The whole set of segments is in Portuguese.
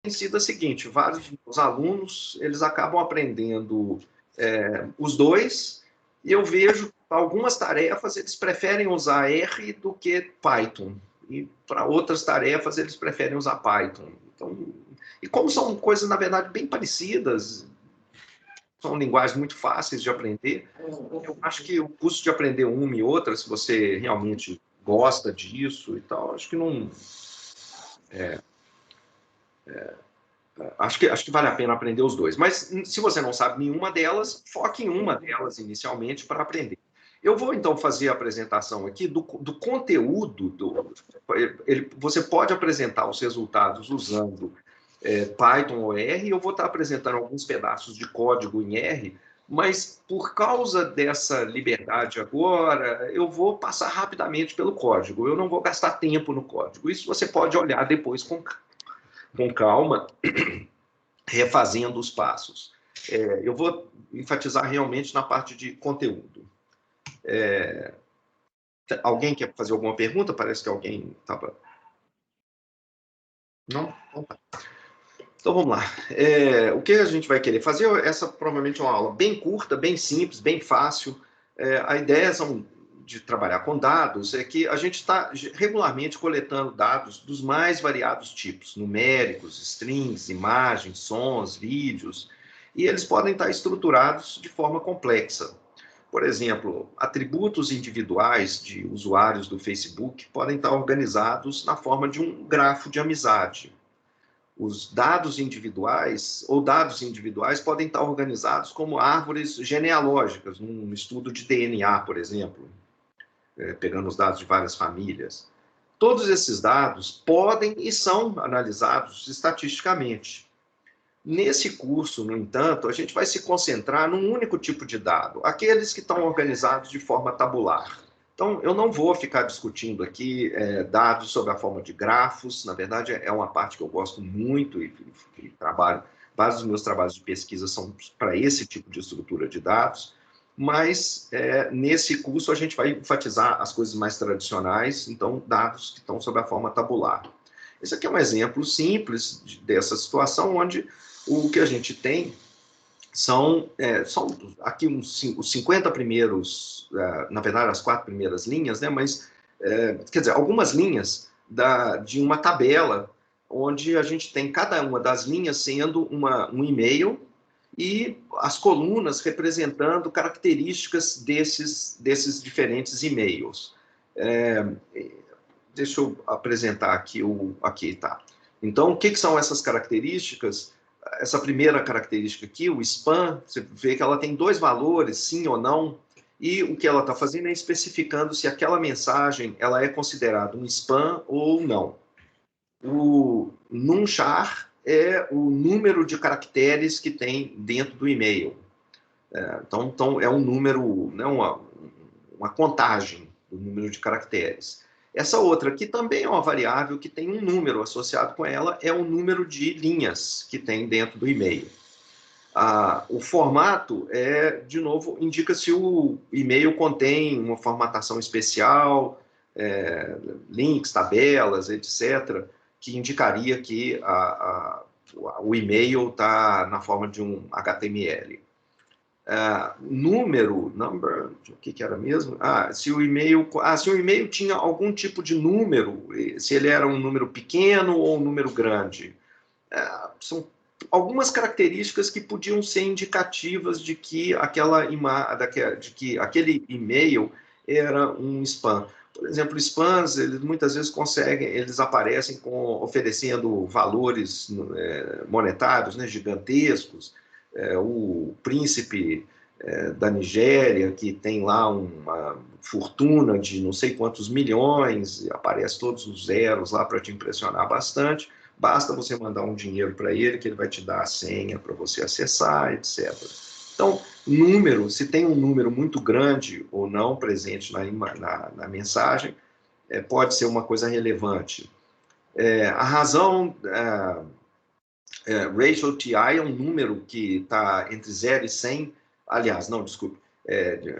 sido a seguinte: vários dos alunos eles acabam aprendendo os dois, e eu vejo que para algumas tarefas eles preferem usar R do que Python, e para outras tarefas eles preferem usar Python. Então, e como são coisas, na verdade, bem parecidas, são linguagens muito fáceis de aprender, eu acho que o custo de aprender uma e outra, se você realmente gosta disso e tal, acho que não. Acho que vale a pena aprender os dois. Mas se você não sabe nenhuma delas, foque em uma delas inicialmente para aprender. Eu vou então fazer a apresentação aqui do conteúdo. Você pode apresentar os resultados usando Python ou R, e eu vou estar apresentando alguns pedaços de código em R, mas por causa dessa liberdade agora, eu vou passar rapidamente pelo código. Eu não vou gastar tempo no código. Isso você pode olhar depois com calma, refazendo os passos. Eu vou enfatizar realmente na parte de conteúdo. Alguém quer fazer alguma pergunta? Parece que alguém estava... Não? Então vamos lá. O que a gente vai querer fazer? Essa provavelmente é uma aula bem curta, bem simples, bem fácil. A ideia de trabalhar com dados é que a gente está regularmente coletando dados dos mais variados tipos, numéricos, strings, imagens, sons, vídeos, e eles podem estar estruturados de forma complexa. Por exemplo, atributos individuais de usuários do Facebook podem estar organizados na forma de um grafo de amizade. Os dados individuais podem estar organizados como árvores genealógicas, num estudo de DNA, por exemplo, pegando os dados de várias famílias. Todos esses dados podem e são analisados estatisticamente. Nesse curso, no entanto, a gente vai se concentrar num único tipo de dado, aqueles que estão organizados de forma tabular. Então, eu não vou ficar discutindo aqui dados sob a forma de grafos. Na verdade, é uma parte que eu gosto muito e trabalho. Vários dos meus trabalhos de pesquisa são para esse tipo de estrutura de dados, mas nesse curso a gente vai enfatizar as coisas mais tradicionais, então dados que estão sob a forma tabular. Esse aqui é um exemplo simples dessa situação, onde o que a gente tem são aqui os 50 primeiros, na verdade, as 4 primeiras linhas, né? Mas, quer dizer, algumas linhas de uma tabela, onde a gente tem cada uma das linhas sendo um e-mail, e as colunas representando características desses diferentes e-mails. Deixa eu apresentar aqui aqui, tá? Então, o que são essas características? Essa primeira característica aqui, o spam, você vê que ela tem 2 valores, sim ou não, e o que ela está fazendo é especificando se aquela mensagem ela é considerada um spam ou não. O numchar é o número de caracteres que tem dentro do e-mail. Então, é um número, né, uma contagem do número de caracteres. Essa outra, que também é uma variável que tem um número associado com ela, é o número de linhas que tem dentro do e-mail. O formato, de novo, indica se o e-mail contém uma formatação especial, links, tabelas, etc., que indicaria que o e-mail está na forma de um HTML. Number, o que era mesmo? Se o e-mail tinha algum tipo de número, se ele era um número pequeno ou um número grande. São algumas características que podiam ser indicativas de que aquele e-mail era um spam. Por exemplo, spams, eles muitas vezes eles aparecem oferecendo valores monetários, né, gigantescos. O príncipe da Nigéria, que tem lá uma fortuna de não sei quantos milhões, aparece todos os zeros lá para te impressionar bastante. Basta você mandar um dinheiro para ele, que ele vai te dar a senha para você acessar, etc. Então, número, se tem um número muito grande ou não presente na mensagem, pode ser uma coisa relevante. A razão... ratio TI é um número que está entre 0 e 100, aliás, não, desculpe,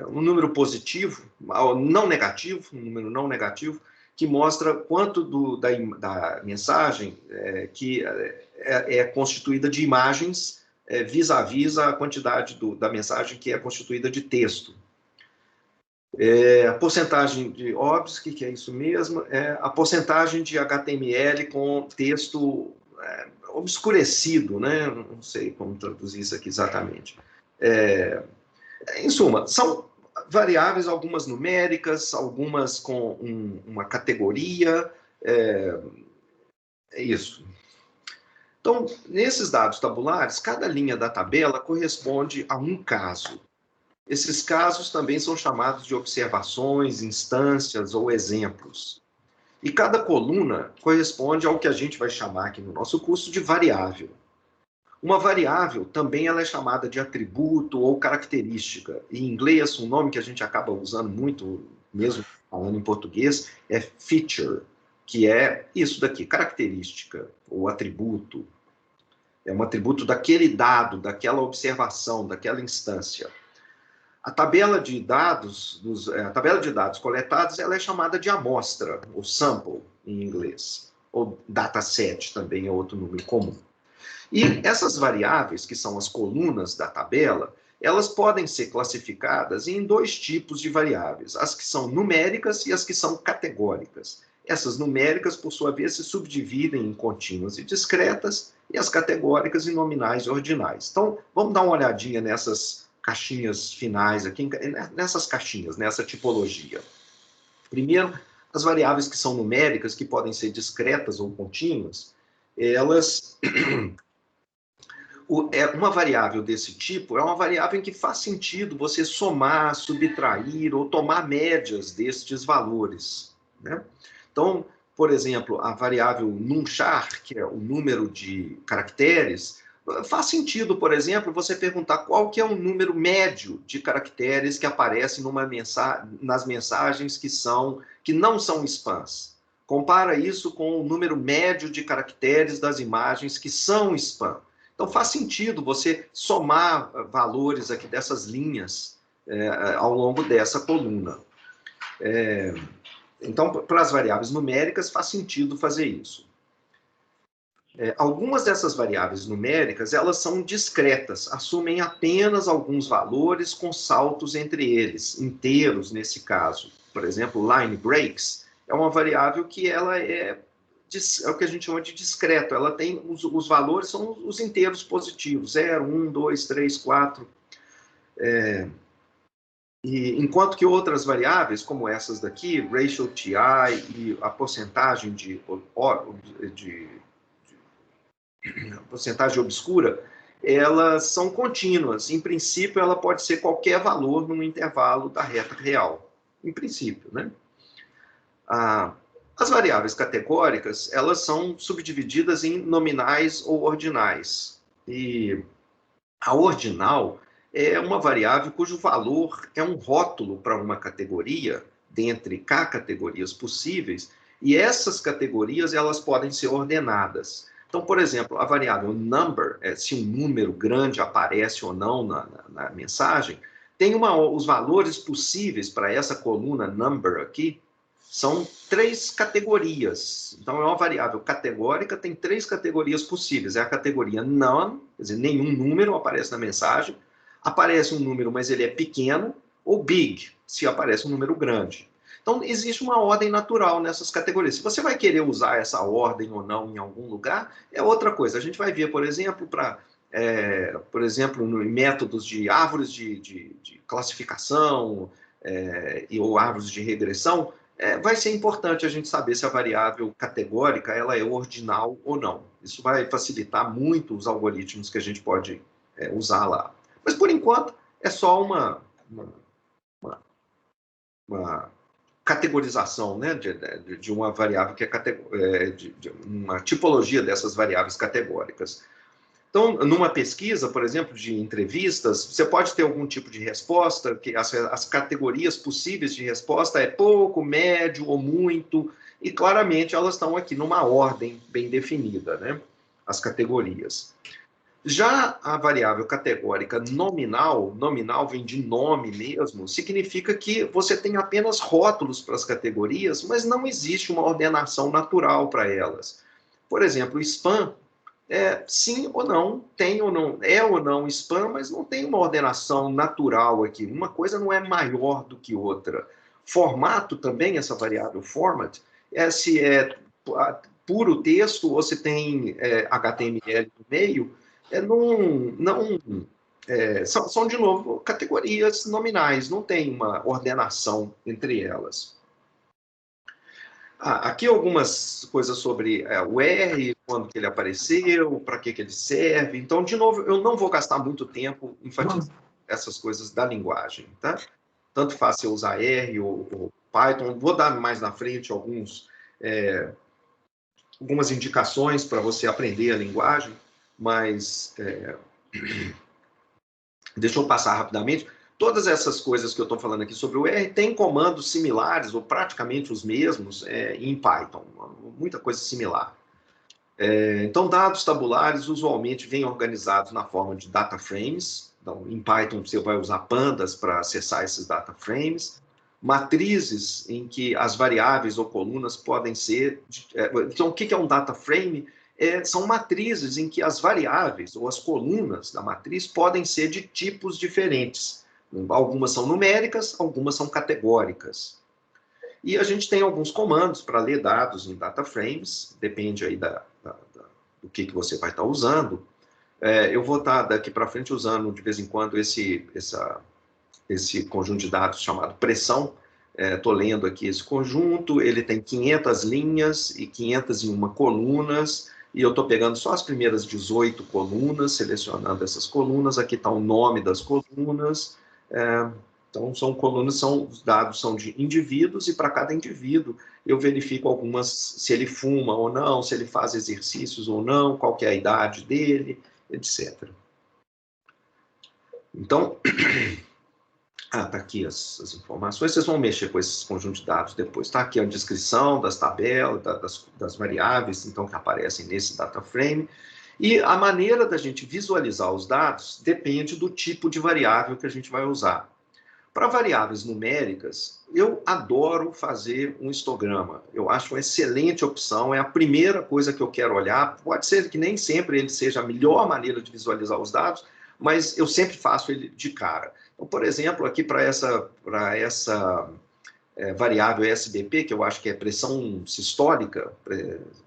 um número positivo, não negativo, um número não negativo, que mostra quanto da mensagem que é constituída de imagens vis-à-vis a quantidade da mensagem que é constituída de texto. A porcentagem de OBS, que é isso mesmo, a porcentagem de HTML com texto obscurecido, né? Não sei como traduzir isso aqui exatamente. Em suma, são variáveis, algumas numéricas, algumas com uma categoria, é isso. Então, nesses dados tabulares, cada linha da tabela corresponde a um caso. Esses casos também são chamados de observações, instâncias ou exemplos. E cada coluna corresponde ao que a gente vai chamar aqui no nosso curso de variável. Uma variável também ela é chamada de atributo ou característica. Em inglês, um nome que a gente acaba usando muito, mesmo falando em português, é feature, que é isso daqui, característica ou atributo. É um atributo daquele dado, daquela observação, daquela instância. A tabela de dados coletados ela é chamada de amostra, ou sample, em inglês. Ou dataset também é outro nome comum. E essas variáveis, que são as colunas da tabela, elas podem ser classificadas em dois tipos de variáveis, as que são numéricas e as que são categóricas. Essas numéricas, por sua vez, se subdividem em contínuas e discretas, e as categóricas em nominais e ordinais. Então, vamos dar uma olhadinha nessas caixinhas finais aqui, nessas caixinhas, nessa tipologia. Primeiro, as variáveis que são numéricas, que podem ser discretas ou contínuas, elas... Uma variável desse tipo é uma variável em que faz sentido você somar, subtrair ou tomar médias destes valores, né? Então, por exemplo, a variável numchar, que é o número de caracteres, faz sentido, por exemplo, você perguntar qual que é o número médio de caracteres que aparece nas mensagens que não são spams. Compara isso com o número médio de caracteres das imagens que são spam. Então, faz sentido você somar valores aqui dessas linhas ao longo dessa coluna. Então, para as variáveis numéricas, faz sentido fazer isso. Algumas dessas variáveis numéricas, elas são discretas, assumem apenas alguns valores com saltos entre eles, inteiros nesse caso. Por exemplo, line breaks é uma variável que ela é o que a gente chama de discreto, ela tem os valores, são os inteiros positivos, 0, 1, 2, 3, 4. Enquanto que outras variáveis, como essas daqui, ratio TI e a porcentagem porcentagem obscura, elas são contínuas. Em princípio, ela pode ser qualquer valor num intervalo da reta real. Em princípio, né? As variáveis categóricas, elas são subdivididas em nominais ou ordinais. E a ordinal é uma variável cujo valor é um rótulo para uma categoria, dentre K categorias possíveis, e essas categorias elas podem ser ordenadas. Então, por exemplo, a variável number, se um número grande aparece ou não na mensagem, tem os valores possíveis para essa coluna number aqui, são 3 categorias. Então, é uma variável categórica, tem 3 categorias possíveis. É a categoria none, quer dizer, nenhum número aparece na mensagem. Aparece um número, mas ele é pequeno. Ou big, se aparece um número grande. Então, existe uma ordem natural nessas categorias. Se você vai querer usar essa ordem ou não em algum lugar, é outra coisa. A gente vai ver, por exemplo, em métodos de árvores de classificação ou árvores de regressão, vai ser importante a gente saber se a variável categórica ela é ordinal ou não. Isso vai facilitar muito os algoritmos que a gente pode usar lá. Mas, por enquanto, é só uma categorização, né, de uma variável que é de uma tipologia dessas variáveis categóricas. Então, numa pesquisa, por exemplo, de entrevistas, você pode ter algum tipo de resposta, que as categorias possíveis de resposta é pouco, médio ou muito, e claramente elas estão aqui numa ordem bem definida, né? As categorias. Já a variável categórica nominal, nominal vem de nome mesmo, significa que você tem apenas rótulos para as categorias, mas não existe uma ordenação natural para elas. Por exemplo, spam é sim ou não, tem ou não, é ou não spam, mas não tem uma ordenação natural aqui. Uma coisa não é maior do que outra. Formato também, essa variável format, se é puro texto ou se tem HTML no meio, são, de novo, categorias nominais, não tem uma ordenação entre elas. Aqui algumas coisas sobre o R, quando que ele apareceu, para que ele serve. Então, de novo, eu não vou gastar muito tempo enfatizando essas coisas da linguagem, tá? Tanto faz se eu usar R ou Python. Vou dar mais na frente algumas indicações para você aprender a linguagem, mas deixa eu passar rapidamente. Todas essas coisas que eu estou falando aqui sobre o R têm comandos similares, ou praticamente os mesmos, em Python. Muita coisa similar. Então, dados tabulares usualmente vêm organizados na forma de data frames. Então, em Python, você vai usar pandas para acessar esses data frames. Matrizes em que as variáveis ou colunas podem ser... Então, o que é um data frame? São matrizes em que as variáveis ou as colunas da matriz podem ser de tipos diferentes. Algumas são numéricas, algumas são categóricas. E a gente tem alguns comandos para ler dados em data frames, depende aí do que você vai estar usando. Eu vou estar daqui para frente usando de vez em quando esse conjunto de dados chamado pressão. Estou lendo aqui esse conjunto, ele tem 500 linhas e 501 colunas, e eu estou pegando só as primeiras 18 colunas, selecionando essas colunas. Aqui está o nome das colunas. Então, são colunas, os dados são de indivíduos, e para cada indivíduo eu verifico algumas, se ele fuma ou não, se ele faz exercícios ou não, qual que é a idade dele, etc. Então, tá aqui as informações. Vocês vão mexer com esses conjuntos de dados depois. Tá aqui a descrição das tabelas, das variáveis, então, que aparecem nesse data frame. E a maneira da gente visualizar os dados depende do tipo de variável que a gente vai usar. Para variáveis numéricas, eu adoro fazer um histograma. Eu acho uma excelente opção, é a primeira coisa que eu quero olhar. Pode ser que nem sempre ele seja a melhor maneira de visualizar os dados, mas eu sempre faço ele de cara. Então, por exemplo, aqui para essa variável SBP, que eu acho que é pressão sistólica,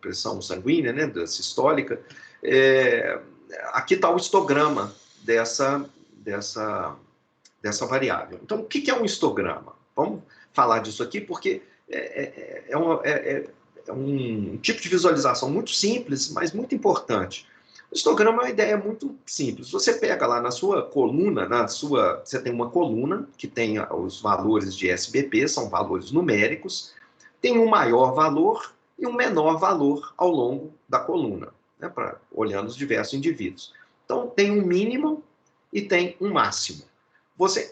pressão sanguínea, né, sistólica, aqui está o histograma dessa variável. Então, o que é um histograma? Vamos falar disso aqui, porque é um tipo de visualização muito simples, mas muito importante. O histograma é uma ideia muito simples. Você pega lá na sua coluna, você tem uma coluna que tem os valores de SBP, são valores numéricos, tem um maior valor e um menor valor ao longo da coluna, né, olhando os diversos indivíduos. Então, tem um mínimo e tem um máximo.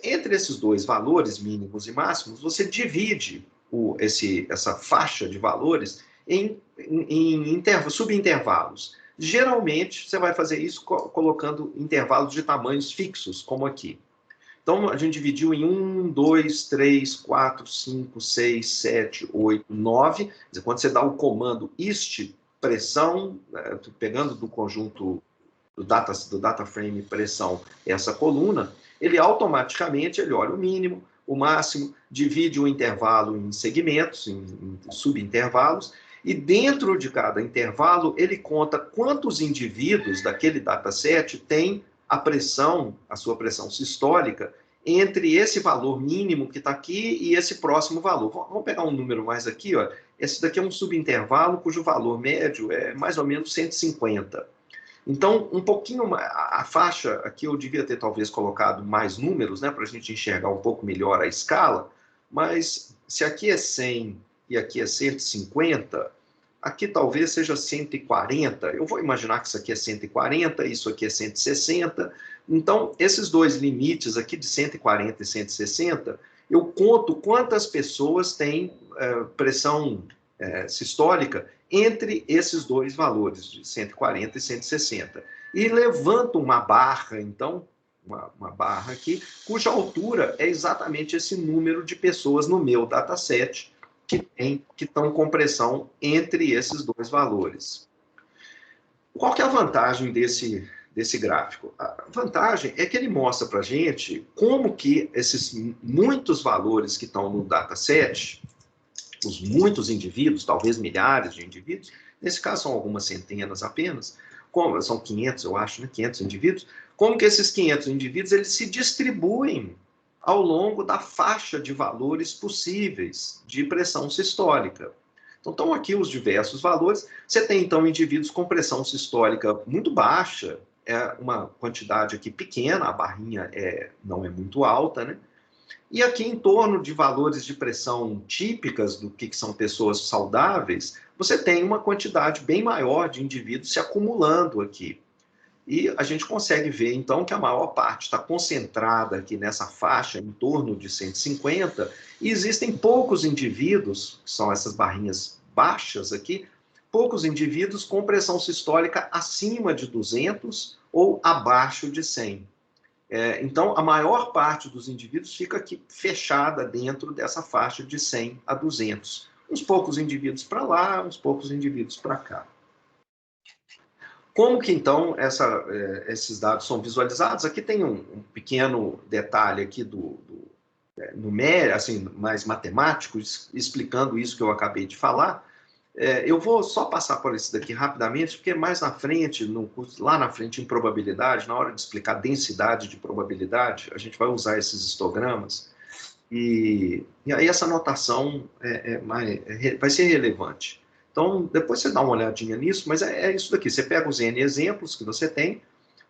Entre esses dois valores, mínimos e máximos, você divide essa faixa de valores em subintervalos. Geralmente, você vai fazer isso colocando intervalos de tamanhos fixos, como aqui. Então, a gente dividiu em 1, 2, 3, 4, 5, 6, 7, 8, 9. Quando você dá o comando ist, pressão, pegando do conjunto do data frame pressão, essa coluna, ele automaticamente olha o mínimo, o máximo, divide o intervalo em segmentos, em subintervalos, e dentro de cada intervalo ele conta quantos indivíduos daquele dataset tem a sua pressão sistólica, entre esse valor mínimo que está aqui e esse próximo valor. Vamos pegar um número mais aqui, ó. Esse daqui é um subintervalo cujo valor médio é mais ou menos 150. Então, um pouquinho, a faixa, aqui eu devia ter talvez colocado mais números, né, para a gente enxergar um pouco melhor a escala, mas se aqui é 100 e aqui é 150, aqui talvez seja 140, eu vou imaginar que isso aqui é 140, isso aqui é 160, então, esses dois limites aqui de 140 e 160, eu conto quantas pessoas têm pressão sistólica entre esses dois valores, de 140 e 160. E levanto uma barra, então, uma barra aqui, cuja altura é exatamente esse número de pessoas no meu dataset que estão com pressão entre esses dois valores. Qual que é a vantagem desse gráfico? A vantagem é que ele mostra para a gente como que esses muitos valores que estão no dataset, os muitos indivíduos, talvez milhares de indivíduos, nesse caso são algumas centenas apenas, como são 500, eu acho, né? 500 indivíduos, como que esses 500 indivíduos eles se distribuem ao longo da faixa de valores possíveis de pressão sistólica. Então, estão aqui os diversos valores. Você tem, então, indivíduos com pressão sistólica muito baixa, é uma quantidade aqui pequena, a barrinha não é muito alta, né? E aqui, em torno de valores de pressão típicas do que são pessoas saudáveis, você tem uma quantidade bem maior de indivíduos se acumulando aqui. E a gente consegue ver, então, que a maior parte está concentrada aqui nessa faixa, em torno de 150, e existem poucos indivíduos, que são essas barrinhas baixas aqui, poucos indivíduos com pressão sistólica acima de 200 ou abaixo de 100. Então, a maior parte dos indivíduos fica aqui fechada dentro dessa faixa de 100 a 200. Uns poucos indivíduos para lá, uns poucos indivíduos para cá. Como que, então, esses dados são visualizados? Aqui tem um pequeno detalhe aqui numérico, assim, mais matemático, explicando isso que eu acabei de falar. Eu vou só passar por isso daqui rapidamente, porque mais na frente, lá na frente em probabilidade, na hora de explicar densidade de probabilidade, a gente vai usar esses histogramas, e aí essa notação vai ser relevante. Então, depois você dá uma olhadinha nisso, mas é isso daqui. Você pega os N exemplos que você tem,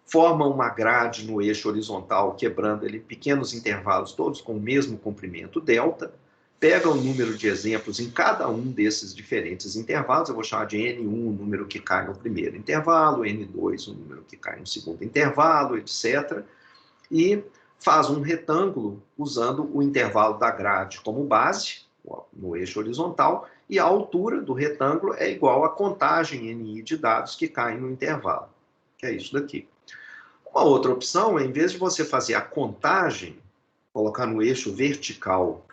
forma uma grade no eixo horizontal, quebrando ele em pequenos intervalos, todos com o mesmo comprimento delta, pega o número de exemplos em cada um desses diferentes intervalos, eu vou chamar de N1, o número que cai no primeiro intervalo, N2, o número que cai no segundo intervalo, etc. E faz um retângulo usando o intervalo da grade como base, no eixo horizontal, e a altura do retângulo é igual à contagem NI de dados que caem no intervalo, que é isso daqui. Uma outra opção é, em vez de você fazer a contagem, colocar no eixo vertical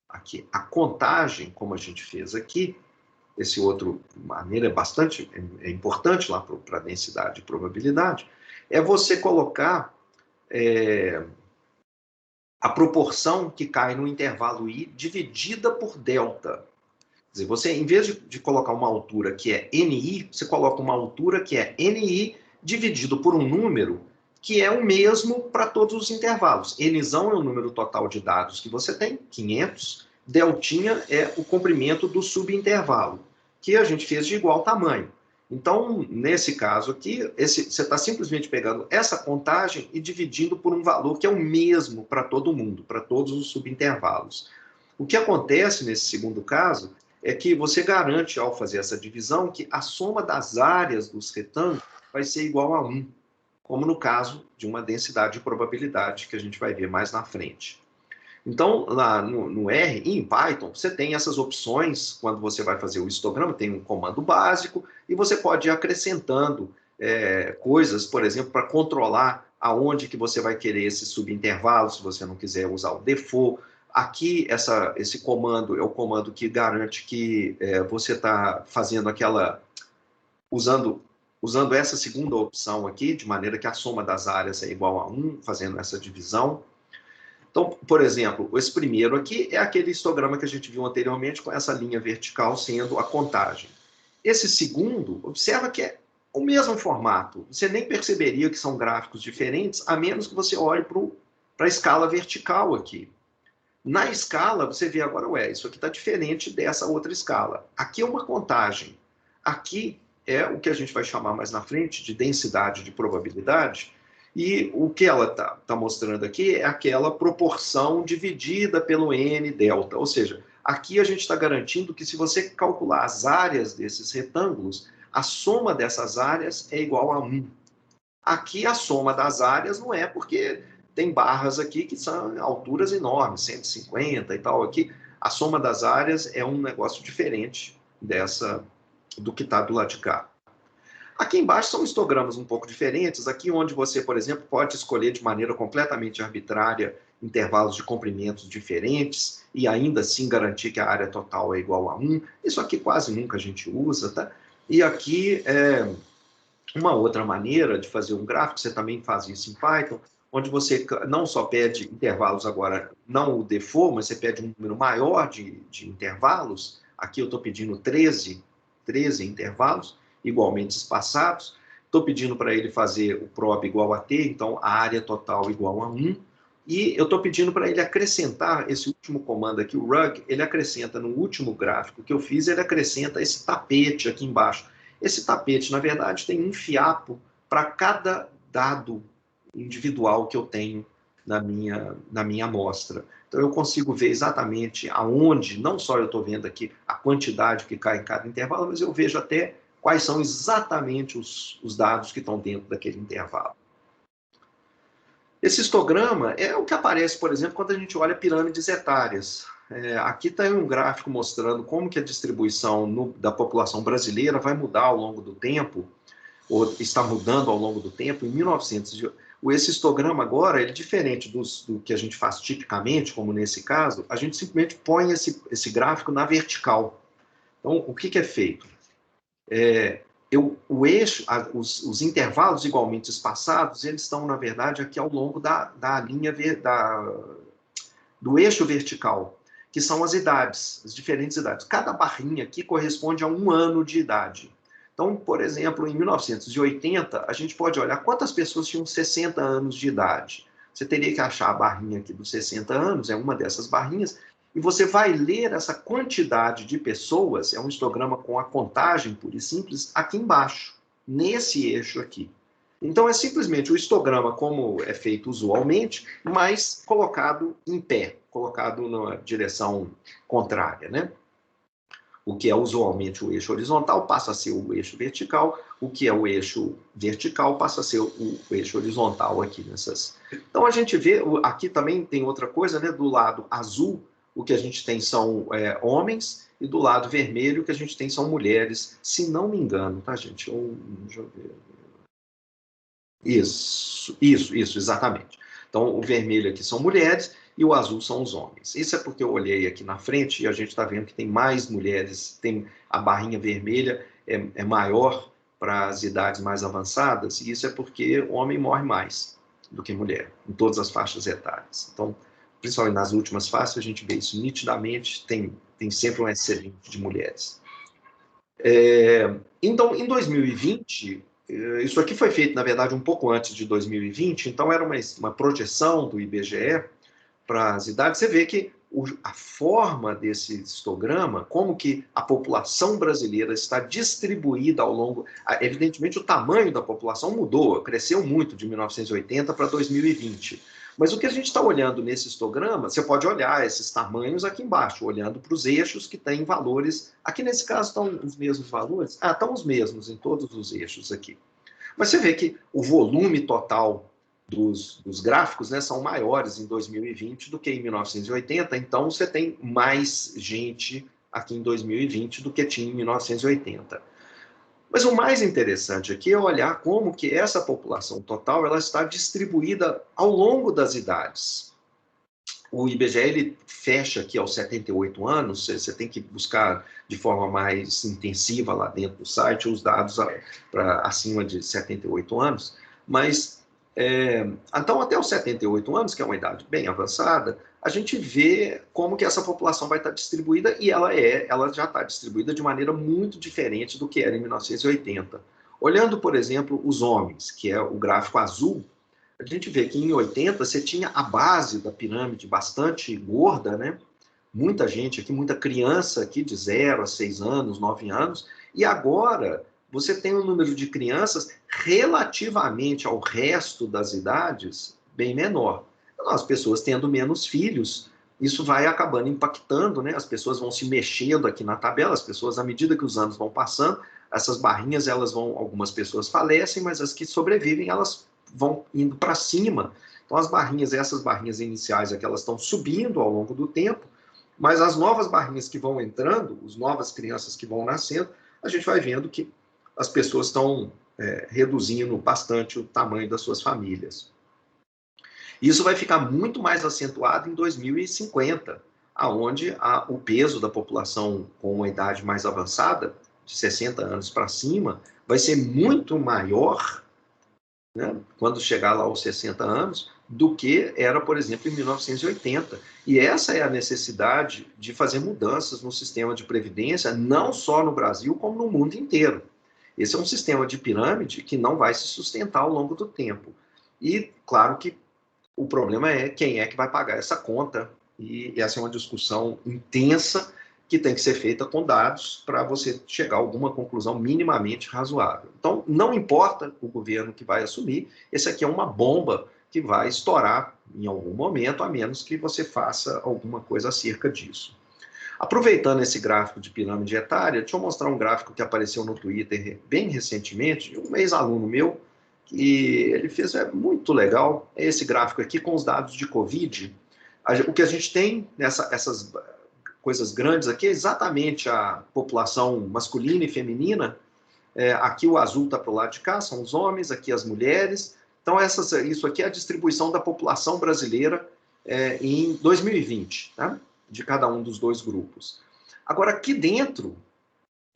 aqui, a contagem, como a gente fez aqui, esse outro maneira bastante importante lá para a densidade e probabilidade, é você colocar a proporção que cai no intervalo I dividida por delta. Quer dizer, você, em vez de colocar uma altura que é NI, você coloca uma altura que é NI dividido por um número que é o mesmo para todos os intervalos. Nzão é o número total de dados que você tem, 500. Deltinha é o comprimento do subintervalo, que a gente fez de igual tamanho. Então, nesse caso aqui, você está simplesmente pegando essa contagem e dividindo por um valor que é o mesmo para todo mundo, para todos os subintervalos. O que acontece nesse segundo caso é que você garante, ao fazer essa divisão, que a soma das áreas dos retângulos vai ser igual a 1, como no caso de uma densidade de probabilidade que a gente vai ver mais na frente. Então, lá no R, e em Python, você tem essas opções, quando você vai fazer o histograma, tem um comando básico, e você pode ir acrescentando coisas, por exemplo, para controlar aonde que você vai querer esse subintervalo, se você não quiser usar o default. Aqui, esse comando é o comando que garante que você está fazendo usando essa segunda opção aqui, de maneira que a soma das áreas é igual a 1, fazendo essa divisão. Então, por exemplo, esse primeiro aqui é aquele histograma que a gente viu anteriormente, com essa linha vertical sendo a contagem. Esse segundo, observa que é o mesmo formato. Você nem perceberia que são gráficos diferentes, a menos que você olhe para a escala vertical aqui. Na escala, você vê agora, isso aqui está diferente dessa outra escala. Aqui é uma contagem. Aqui é o que a gente vai chamar mais na frente de densidade de probabilidade. E o que ela está mostrando aqui é aquela proporção dividida pelo N delta. Ou seja, aqui a gente está garantindo que se você calcular as áreas desses retângulos, a soma dessas áreas é igual a 1. Aqui a soma das áreas não é, porque tem barras aqui que são alturas enormes, 150 e tal. Aqui a soma das áreas é um negócio diferente do que está do lado de cá. Aqui embaixo são histogramas um pouco diferentes, aqui onde você, por exemplo, pode escolher de maneira completamente arbitrária intervalos de comprimentos diferentes e ainda assim garantir que a área total é igual a 1. Isso aqui quase nunca a gente usa, tá? E aqui é uma outra maneira de fazer um gráfico, você também faz isso em Python, onde você não só pede intervalos agora, não o default, mas você pede um número maior de intervalos. Aqui eu estou pedindo 13 intervalos, igualmente espaçados. Estou pedindo para ele fazer o prop igual a t, então a área total igual a 1. E eu estou pedindo para ele acrescentar esse último comando aqui, o rug, ele acrescenta no último gráfico que eu fiz, ele acrescenta esse tapete aqui embaixo. Esse tapete, na verdade, tem um fiapo para cada dado individual que eu tenho na minha amostra. Então, eu consigo ver exatamente aonde, não só eu estou vendo aqui a quantidade que cai em cada intervalo, mas eu vejo até quais são exatamente os dados que estão dentro daquele intervalo. Esse histograma é o que aparece, por exemplo, quando a gente olha pirâmides etárias. Aqui está um gráfico mostrando como que a distribuição da população brasileira vai mudar ao longo do tempo, ou está mudando ao longo do tempo. Em 1900, esse histograma agora, ele é diferente do que a gente faz tipicamente, como nesse caso, a gente simplesmente põe esse gráfico na vertical. Então, o que é feito? O eixo, os intervalos igualmente espaçados, eles estão, na verdade, aqui ao longo da linha do eixo vertical, que são as idades, as diferentes idades. Cada barrinha aqui corresponde a 1 ano de idade. Então, por exemplo, em 1980, a gente pode olhar quantas pessoas tinham 60 anos de idade. Você teria que achar a barrinha aqui dos 60 anos, é uma dessas barrinhas, e você vai ler essa quantidade de pessoas, é um histograma com a contagem pura e simples, aqui embaixo, nesse eixo aqui. Então, é simplesmente o histograma como é feito usualmente, mas colocado em pé, colocado na direção contrária, né? O que é usualmente o eixo horizontal passa a ser o eixo vertical, o que é o eixo vertical passa a ser o eixo horizontal aqui nessas. Então, a gente vê, aqui também tem outra coisa, né? Do lado azul, o que a gente tem são homens, e do lado vermelho, o que a gente tem são mulheres, se não me engano, tá, gente? Deixa eu ver. Isso, exatamente. Então, o vermelho aqui são mulheres e o azul são os homens. Isso é porque eu olhei aqui na frente e a gente está vendo que tem mais mulheres, tem a barrinha vermelha é maior para as idades mais avançadas, e isso é porque o homem morre mais do que mulher, em todas as faixas etárias. Então, principalmente nas últimas faixas, a gente vê isso nitidamente, tem sempre um excedente de mulheres. Então, em 2020, isso aqui foi feito, na verdade, um pouco antes de 2020, então era uma projeção do IBGE para as idades. Você vê que a forma desse histograma, como que a população brasileira está distribuída ao longo... Evidentemente, o tamanho da população mudou, cresceu muito de 1980 para 2020. Mas o que a gente está olhando nesse histograma, você pode olhar esses tamanhos aqui embaixo, olhando para os eixos que têm valores. Aqui nesse caso estão os mesmos valores? Estão os mesmos em todos os eixos aqui. Mas você vê que o volume total dos gráficos, né, são maiores em 2020 do que em 1980, então você tem mais gente aqui em 2020 do que tinha em 1980. Mas o mais interessante aqui é olhar como que essa população total ela está distribuída ao longo das idades. O IBGE ele fecha aqui aos 78 anos, você tem que buscar de forma mais intensiva lá dentro do site os dados para acima de 78 anos, mas então até os 78 anos, que é uma idade bem avançada, a gente vê como que essa população vai estar distribuída, e ela já está distribuída de maneira muito diferente do que era em 1980. Olhando, por exemplo, os homens, que é o gráfico azul, a gente vê que em 80 você tinha a base da pirâmide bastante gorda, né? Muita gente aqui, muita criança aqui de 0 a 6 anos, 9 anos, e agora você tem um número de crianças relativamente ao resto das idades bem menor. Então, as pessoas tendo menos filhos, isso vai acabando impactando, né? As pessoas vão se mexendo aqui na tabela, as pessoas, à medida que os anos vão passando, essas barrinhas, algumas pessoas falecem, mas as que sobrevivem, elas vão indo para cima. Então, essas barrinhas iniciais aqui, elas estão subindo ao longo do tempo, mas as novas barrinhas que vão entrando, as novas crianças que vão nascendo, a gente vai vendo que as pessoas estão reduzindo bastante o tamanho das suas famílias. Isso vai ficar muito mais acentuado em 2050, aonde o peso da população com uma idade mais avançada, de 60 anos para cima, vai ser muito maior, né, quando chegar lá aos 60 anos, do que era, por exemplo, em 1980. E essa é a necessidade de fazer mudanças no sistema de previdência, não só no Brasil, como no mundo inteiro. Esse é um sistema de pirâmide que não vai se sustentar ao longo do tempo. E, claro que o problema é quem é que vai pagar essa conta, e essa é uma discussão intensa que tem que ser feita com dados para você chegar a alguma conclusão minimamente razoável. Então, não importa o governo que vai assumir, esse aqui é uma bomba que vai estourar em algum momento, a menos que você faça alguma coisa acerca disso. Aproveitando esse gráfico de pirâmide etária, deixa eu mostrar um gráfico que apareceu no Twitter bem recentemente, de um ex-aluno meu, que ele fez, muito legal, é esse gráfico aqui com os dados de Covid. O que a gente tem essas coisas grandes aqui é exatamente a população masculina e feminina. Aqui o azul está para o lado de cá, são os homens, aqui as mulheres. Então, isso aqui é a distribuição da população brasileira em 2020, tá? De cada um dos dois grupos. Agora, aqui dentro,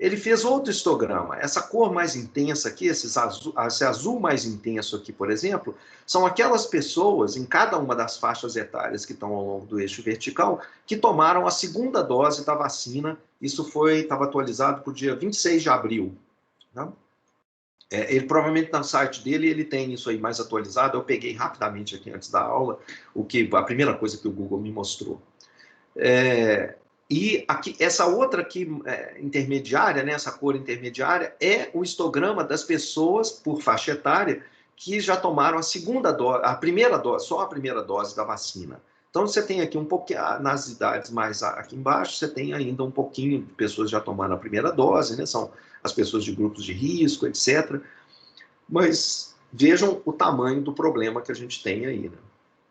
ele fez outro histograma. Essa cor mais intensa aqui, esse azul mais intenso aqui, por exemplo, são aquelas pessoas em cada uma das faixas etárias que estão ao longo do eixo vertical, que tomaram a segunda dose da vacina. Isso estava atualizado para o dia 26 de abril. Tá? Ele provavelmente no site dele ele tem isso aí mais atualizado. Eu peguei rapidamente aqui antes da aula, a primeira coisa que o Google me mostrou. E aqui, essa outra aqui, intermediária, né, essa cor intermediária, é o histograma das pessoas por faixa etária que já tomaram a segunda dose, só a primeira dose da vacina. Então, você tem aqui um pouquinho, nas idades mais aqui embaixo, você tem ainda um pouquinho de pessoas já tomando a primeira dose, né, são as pessoas de grupos de risco, etc. Mas vejam o tamanho do problema que a gente tem aí, né?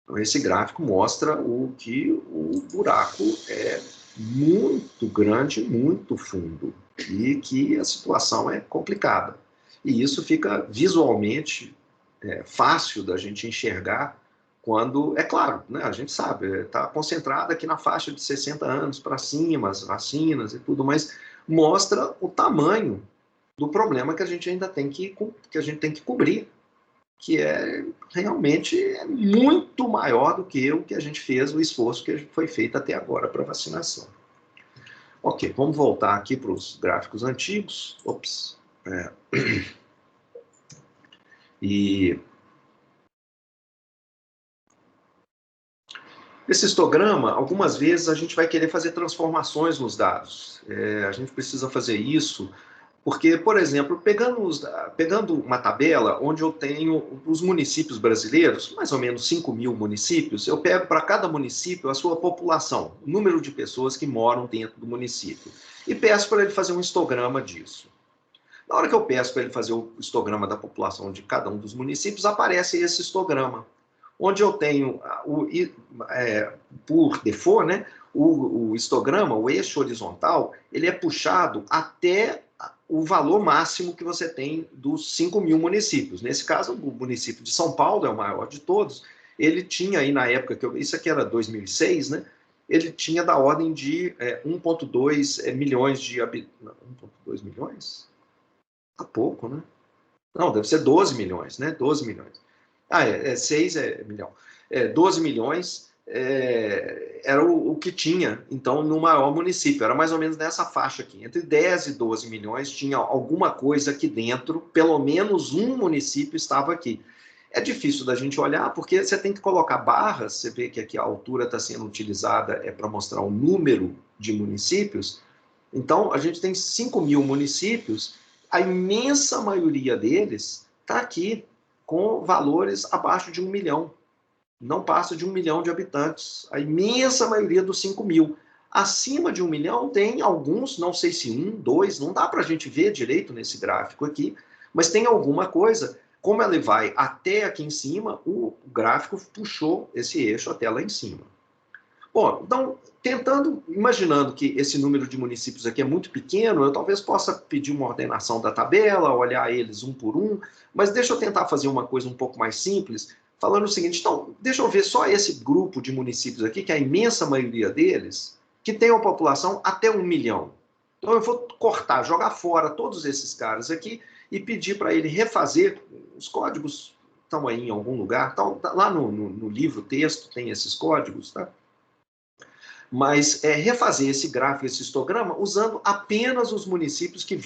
Então, esse gráfico mostra que o buraco é muito grande, muito fundo, e que a situação é complicada. E isso fica visualmente fácil da gente enxergar quando, é claro, né, a gente sabe, está concentrado aqui na faixa de 60 anos para cima, as vacinas e tudo, mas mostra o tamanho do problema que a gente ainda tem que cobrir, que realmente muito maior do que o que a gente fez, o esforço que foi feito até agora para vacinação. Ok, vamos voltar aqui para os gráficos antigos. Ops. E esse histograma, algumas vezes a gente vai querer fazer transformações nos dados. A gente precisa fazer isso porque, por exemplo, pegando uma tabela onde eu tenho os municípios brasileiros, mais ou menos 5.000 municípios, eu pego para cada município a sua população, o número de pessoas que moram dentro do município, e peço para ele fazer um histograma disso. Na hora que eu peço para ele fazer o histograma da população de cada um dos municípios, aparece esse histograma, onde eu tenho, por default, né, o histograma, o eixo horizontal, ele é puxado até o valor máximo que você tem dos 5.000 municípios. Nesse caso, o município de São Paulo é o maior de todos. Ele tinha aí, na época, isso aqui era 2006, né? Ele tinha da ordem de 1,2 milhões de habitantes. 1,2 milhões? Tá pouco, né? Não, deve ser 12 milhões, né? 12 milhões. 6 é milhão. 12 milhões era o que tinha, então, no maior município. Era mais ou menos nessa faixa aqui. Entre 10 e 12 milhões tinha alguma coisa aqui dentro, pelo menos um município estava aqui. É difícil da gente olhar, porque você tem que colocar barras, você vê que aqui a altura está sendo utilizada para mostrar o número de municípios. Então, a gente tem 5.000 municípios, a imensa maioria deles está aqui, com valores abaixo de 1 milhão. Não passa de 1 milhão de habitantes. A imensa maioria dos 5.000. Acima de 1 milhão tem alguns, não sei se 1, 2, não dá para a gente ver direito nesse gráfico aqui, mas tem alguma coisa. Como ele vai até aqui em cima, o gráfico puxou esse eixo até lá em cima. Bom, então, imaginando que esse número de municípios aqui é muito pequeno, eu talvez possa pedir uma ordenação da tabela, olhar eles um por um, mas deixa eu tentar fazer uma coisa um pouco mais simples, falando o seguinte, então, deixa eu ver só esse grupo de municípios aqui, que é a imensa maioria deles, que tem uma população até 1 milhão. Então, eu vou cortar, jogar fora todos esses caras aqui e pedir para ele refazer, os códigos estão aí em algum lugar, então, lá no livro, texto, tem esses códigos, tá? Mas refazer esse gráfico, esse histograma, usando apenas os municípios que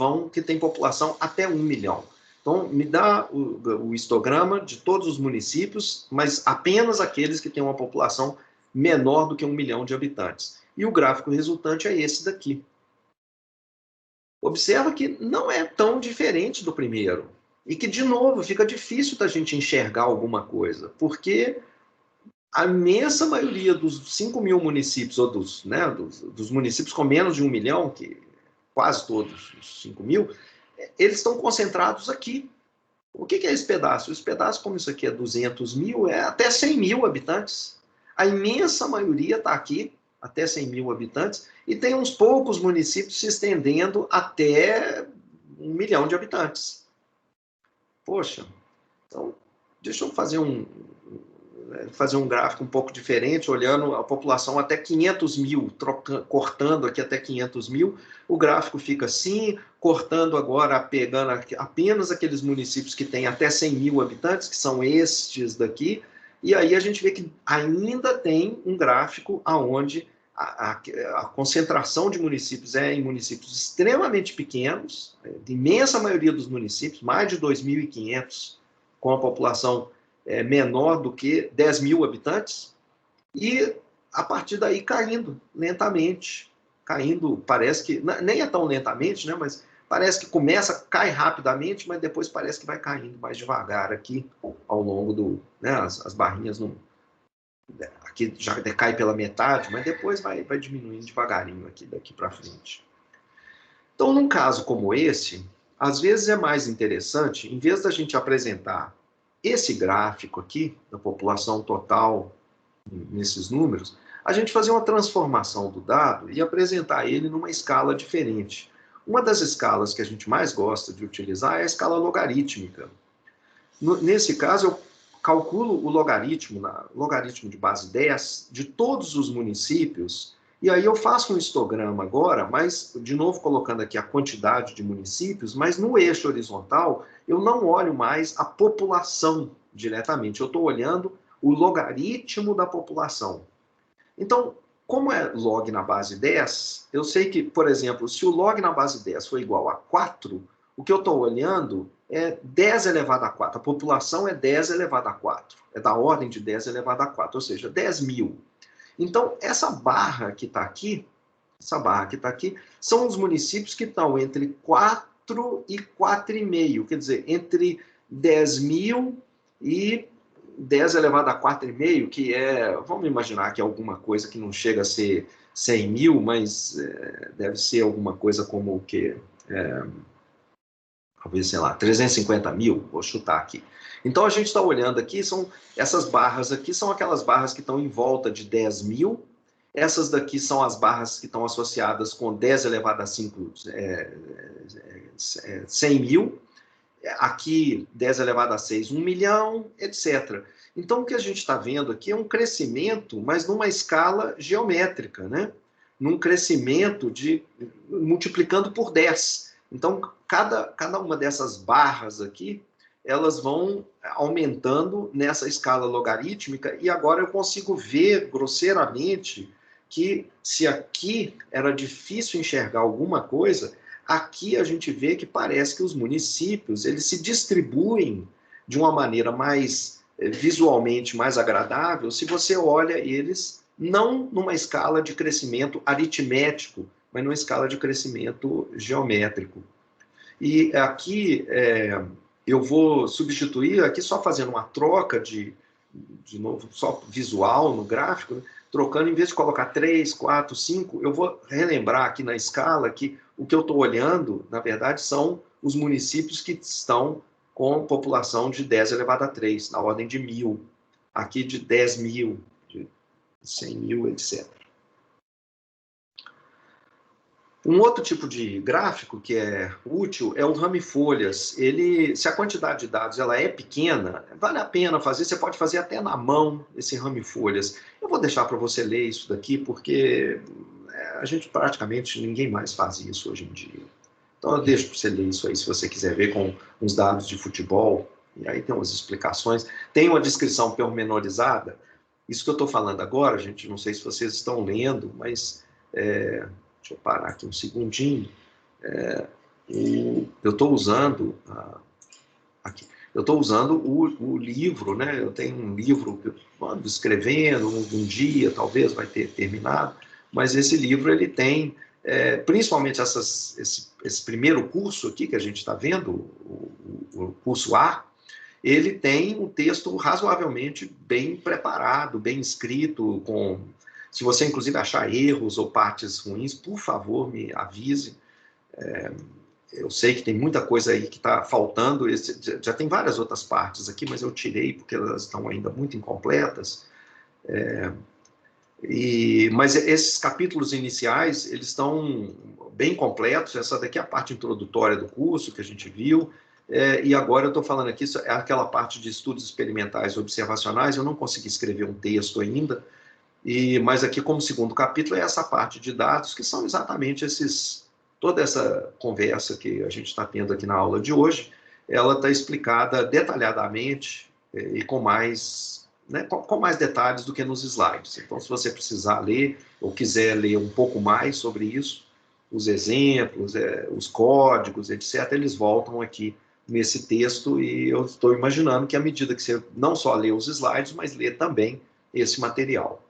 têm população até 1 milhão. Então, me dá o histograma de todos os municípios, mas apenas aqueles que têm uma população menor do que 1 milhão de habitantes. E o gráfico resultante é esse daqui. Observa que não é tão diferente do primeiro. E que, de novo, fica difícil da gente enxergar alguma coisa, porque a imensa maioria dos 5 mil municípios, ou dos municípios com menos de 1 milhão, que quase todos os 5 mil, eles estão concentrados aqui. O que é esse pedaço? Esse pedaço, como isso aqui é 200 mil, é até 100 mil habitantes. A imensa maioria está aqui, até 100 mil habitantes, e tem uns poucos municípios se estendendo até 1 milhão de habitantes. Poxa, então, deixa eu fazer um gráfico um pouco diferente, olhando a população até 500 mil, cortando aqui até 500 mil, o gráfico fica assim, cortando agora, pegando apenas aqueles municípios que têm até 100 mil habitantes, que são estes daqui, e aí a gente vê que ainda tem um gráfico onde a concentração de municípios é em municípios extremamente pequenos, a imensa maioria dos municípios, mais de 2.500, com a população menor do que 10 mil habitantes, e a partir daí caindo lentamente, parece que, nem é tão lentamente, né, mas parece que cai rapidamente, mas depois parece que vai caindo mais devagar aqui, ao longo as barrinhas aqui já decai pela metade, mas depois vai diminuindo devagarinho aqui, daqui para frente. Então, num caso como esse, às vezes é mais interessante, em vez da gente apresentar esse gráfico aqui, da população total, nesses números, a gente fazer uma transformação do dado e apresentar ele numa escala diferente. Uma das escalas que a gente mais gosta de utilizar é a escala logarítmica. Nesse caso, eu calculo o logaritmo de base 10 de todos os municípios, e aí eu faço um histograma agora, mas, de novo, colocando aqui a quantidade de municípios, mas no eixo horizontal, eu não olho mais a população diretamente, eu estou olhando o logaritmo da população. Então, como é log na base 10, eu sei que, por exemplo, se o log na base 10 for igual a 4, o que eu estou olhando é 10 elevado a 4. A população é 10 elevado a 4. É da ordem de 10 elevado a 4, ou seja, 10 mil. Então, essa barra que está aqui, são os municípios que estão entre 4 e 4,5, quer dizer, entre 10 mil e 10 elevado a 4,5, que vamos imaginar que é alguma coisa que não chega a ser 100 mil, mas deve ser alguma coisa como o quê? Talvez, sei lá, 350 mil, vou chutar aqui. Então, a gente está olhando aqui, essas barras aqui são aquelas barras que estão em volta de 10 mil, essas daqui são as barras que estão associadas com 10 elevado a 5, 100 mil, aqui 10 elevado a 6, 1 milhão, etc. Então, o que a gente está vendo aqui é um crescimento, mas numa escala geométrica, né? Num crescimento multiplicando por 10. Então, cada uma dessas barras aqui, elas vão aumentando nessa escala logarítmica, e agora eu consigo ver grosseiramente que se aqui era difícil enxergar alguma coisa, aqui a gente vê que parece que os municípios eles se distribuem de uma maneira mais visualmente mais agradável se você olha eles não numa escala de crescimento aritmético, mas numa escala de crescimento geométrico. E aqui eu vou substituir, aqui só fazendo uma troca de novo, só visual no gráfico, né? Trocando, em vez de colocar 3, 4, 5, eu vou relembrar aqui na escala que o que eu estou olhando, na verdade, são os municípios que estão com população de 10 elevado a 3, na ordem de 1.000. Aqui de 10 mil, de 100 mil, etc. Um outro tipo de gráfico que é útil é o ramifolhas. Ele, se a quantidade de dados ela é pequena, vale a pena fazer. Você pode fazer até na mão esse ramifolhas. Eu vou deixar para você ler isso daqui, porque a gente praticamente ninguém mais faz isso hoje em dia. Então eu deixo para você ler isso aí, se você quiser ver com uns dados de futebol. E aí tem umas explicações. Tem uma descrição pormenorizada. Isso que eu estou falando agora, gente, não sei se vocês estão lendo, mas deixa eu parar aqui um segundinho. Eu estou usando aqui. Eu estou usando o livro, né? Eu tenho um livro que eu ando escrevendo, um dia talvez vai ter terminado, mas esse livro ele tem, principalmente esse primeiro curso aqui que a gente está vendo, o curso A, ele tem um texto razoavelmente bem preparado, bem escrito, com... Se você, inclusive, achar erros ou partes ruins, por favor, me avise. Eu sei que tem muita coisa aí que está faltando, já tem várias outras partes aqui, mas eu tirei porque elas estão ainda muito incompletas. Mas esses capítulos iniciais, eles estão bem completos. Essa daqui é a parte introdutória do curso que a gente viu. E agora eu estou falando aqui, é aquela parte de estudos experimentais observacionais. Eu não consegui escrever um texto ainda, mas aqui, como segundo capítulo, é essa parte de dados, que são exatamente toda essa conversa que a gente está tendo aqui na aula de hoje, ela está explicada detalhadamente e com mais, né, com mais detalhes do que nos slides. Então, se você precisar ler ou quiser ler um pouco mais sobre isso, os exemplos, os códigos, etc., eles voltam aqui nesse texto, e eu estou imaginando que à medida que você não só lê os slides, mas lê também esse material.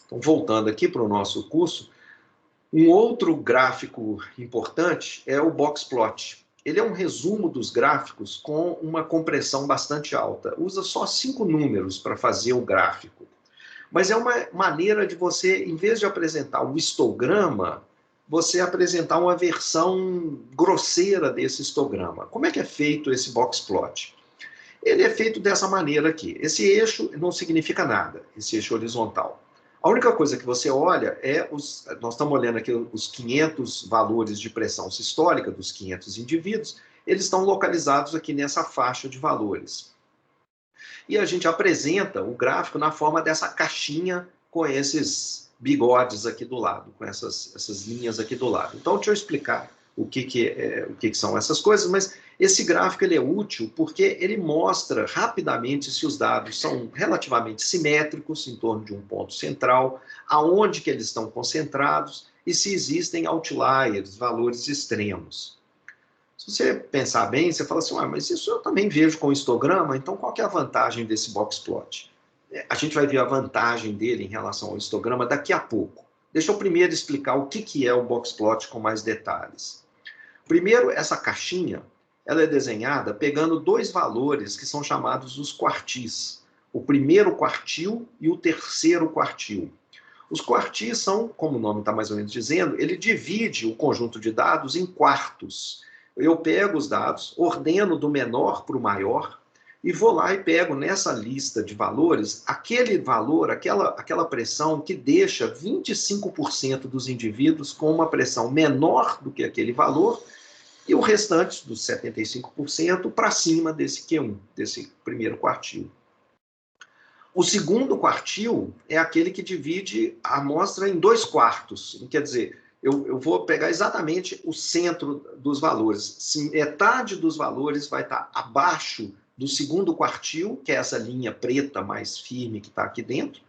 Então, voltando aqui para o nosso curso, um outro gráfico importante é o boxplot. Ele é um resumo dos gráficos com uma compressão bastante alta. Usa só 5 números para fazer o gráfico. Mas é uma maneira de você, em vez de apresentar um histograma, você apresentar uma versão grosseira desse histograma. Como é que é feito esse boxplot? Ele é feito dessa maneira aqui. Esse eixo não significa nada, esse eixo horizontal. A única coisa que você olha nós estamos olhando aqui os 500 valores de pressão sistólica dos 500 indivíduos, eles estão localizados aqui nessa faixa de valores. E a gente apresenta o gráfico na forma dessa caixinha com esses bigodes aqui do lado, com essas linhas aqui do lado. Então, deixa eu explicar o que são essas coisas, mas esse gráfico ele é útil porque ele mostra rapidamente se os dados são relativamente simétricos em torno de um ponto central, aonde que eles estão concentrados e se existem outliers, valores extremos. Se você pensar bem, você fala assim, mas isso eu também vejo com histograma, então qual que é a vantagem desse boxplot? A gente vai ver a vantagem dele em relação ao histograma daqui a pouco. Deixa eu primeiro explicar o que é o boxplot com mais detalhes. Primeiro, essa caixinha, ela é desenhada pegando dois valores que são chamados os quartis. O primeiro quartil e o terceiro quartil. Os quartis são, como o nome está mais ou menos dizendo, ele divide o conjunto de dados em quartos. Eu pego os dados, ordeno do menor para o maior, e vou lá e pego nessa lista de valores aquele valor, aquela pressão que deixa 25% dos indivíduos com uma pressão menor do que aquele valor, e o restante dos 75% para cima desse Q1, desse primeiro quartil. O segundo quartil é aquele que divide a amostra em 2/4. Quer dizer, eu vou pegar exatamente o centro dos valores. Se metade dos valores vai estar abaixo do segundo quartil, que é essa linha preta mais firme que está aqui dentro,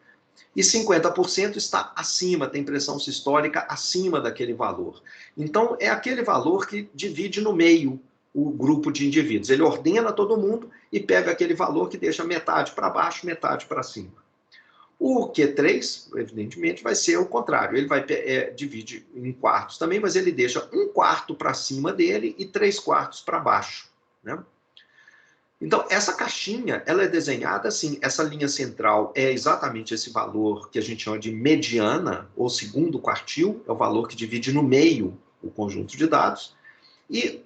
e 50% está acima, tem pressão sistólica acima daquele valor. Então, é aquele valor que divide no meio o grupo de indivíduos. Ele ordena todo mundo e pega aquele valor que deixa metade para baixo, metade para cima. O Q3, evidentemente, vai ser o contrário. Ele vai divide em quartos também, mas ele deixa 1/4 para cima dele e 3/4 para baixo, né? Então, essa caixinha, ela é desenhada assim, essa linha central é exatamente esse valor que a gente chama de mediana, ou segundo quartil, é o valor que divide no meio o conjunto de dados, e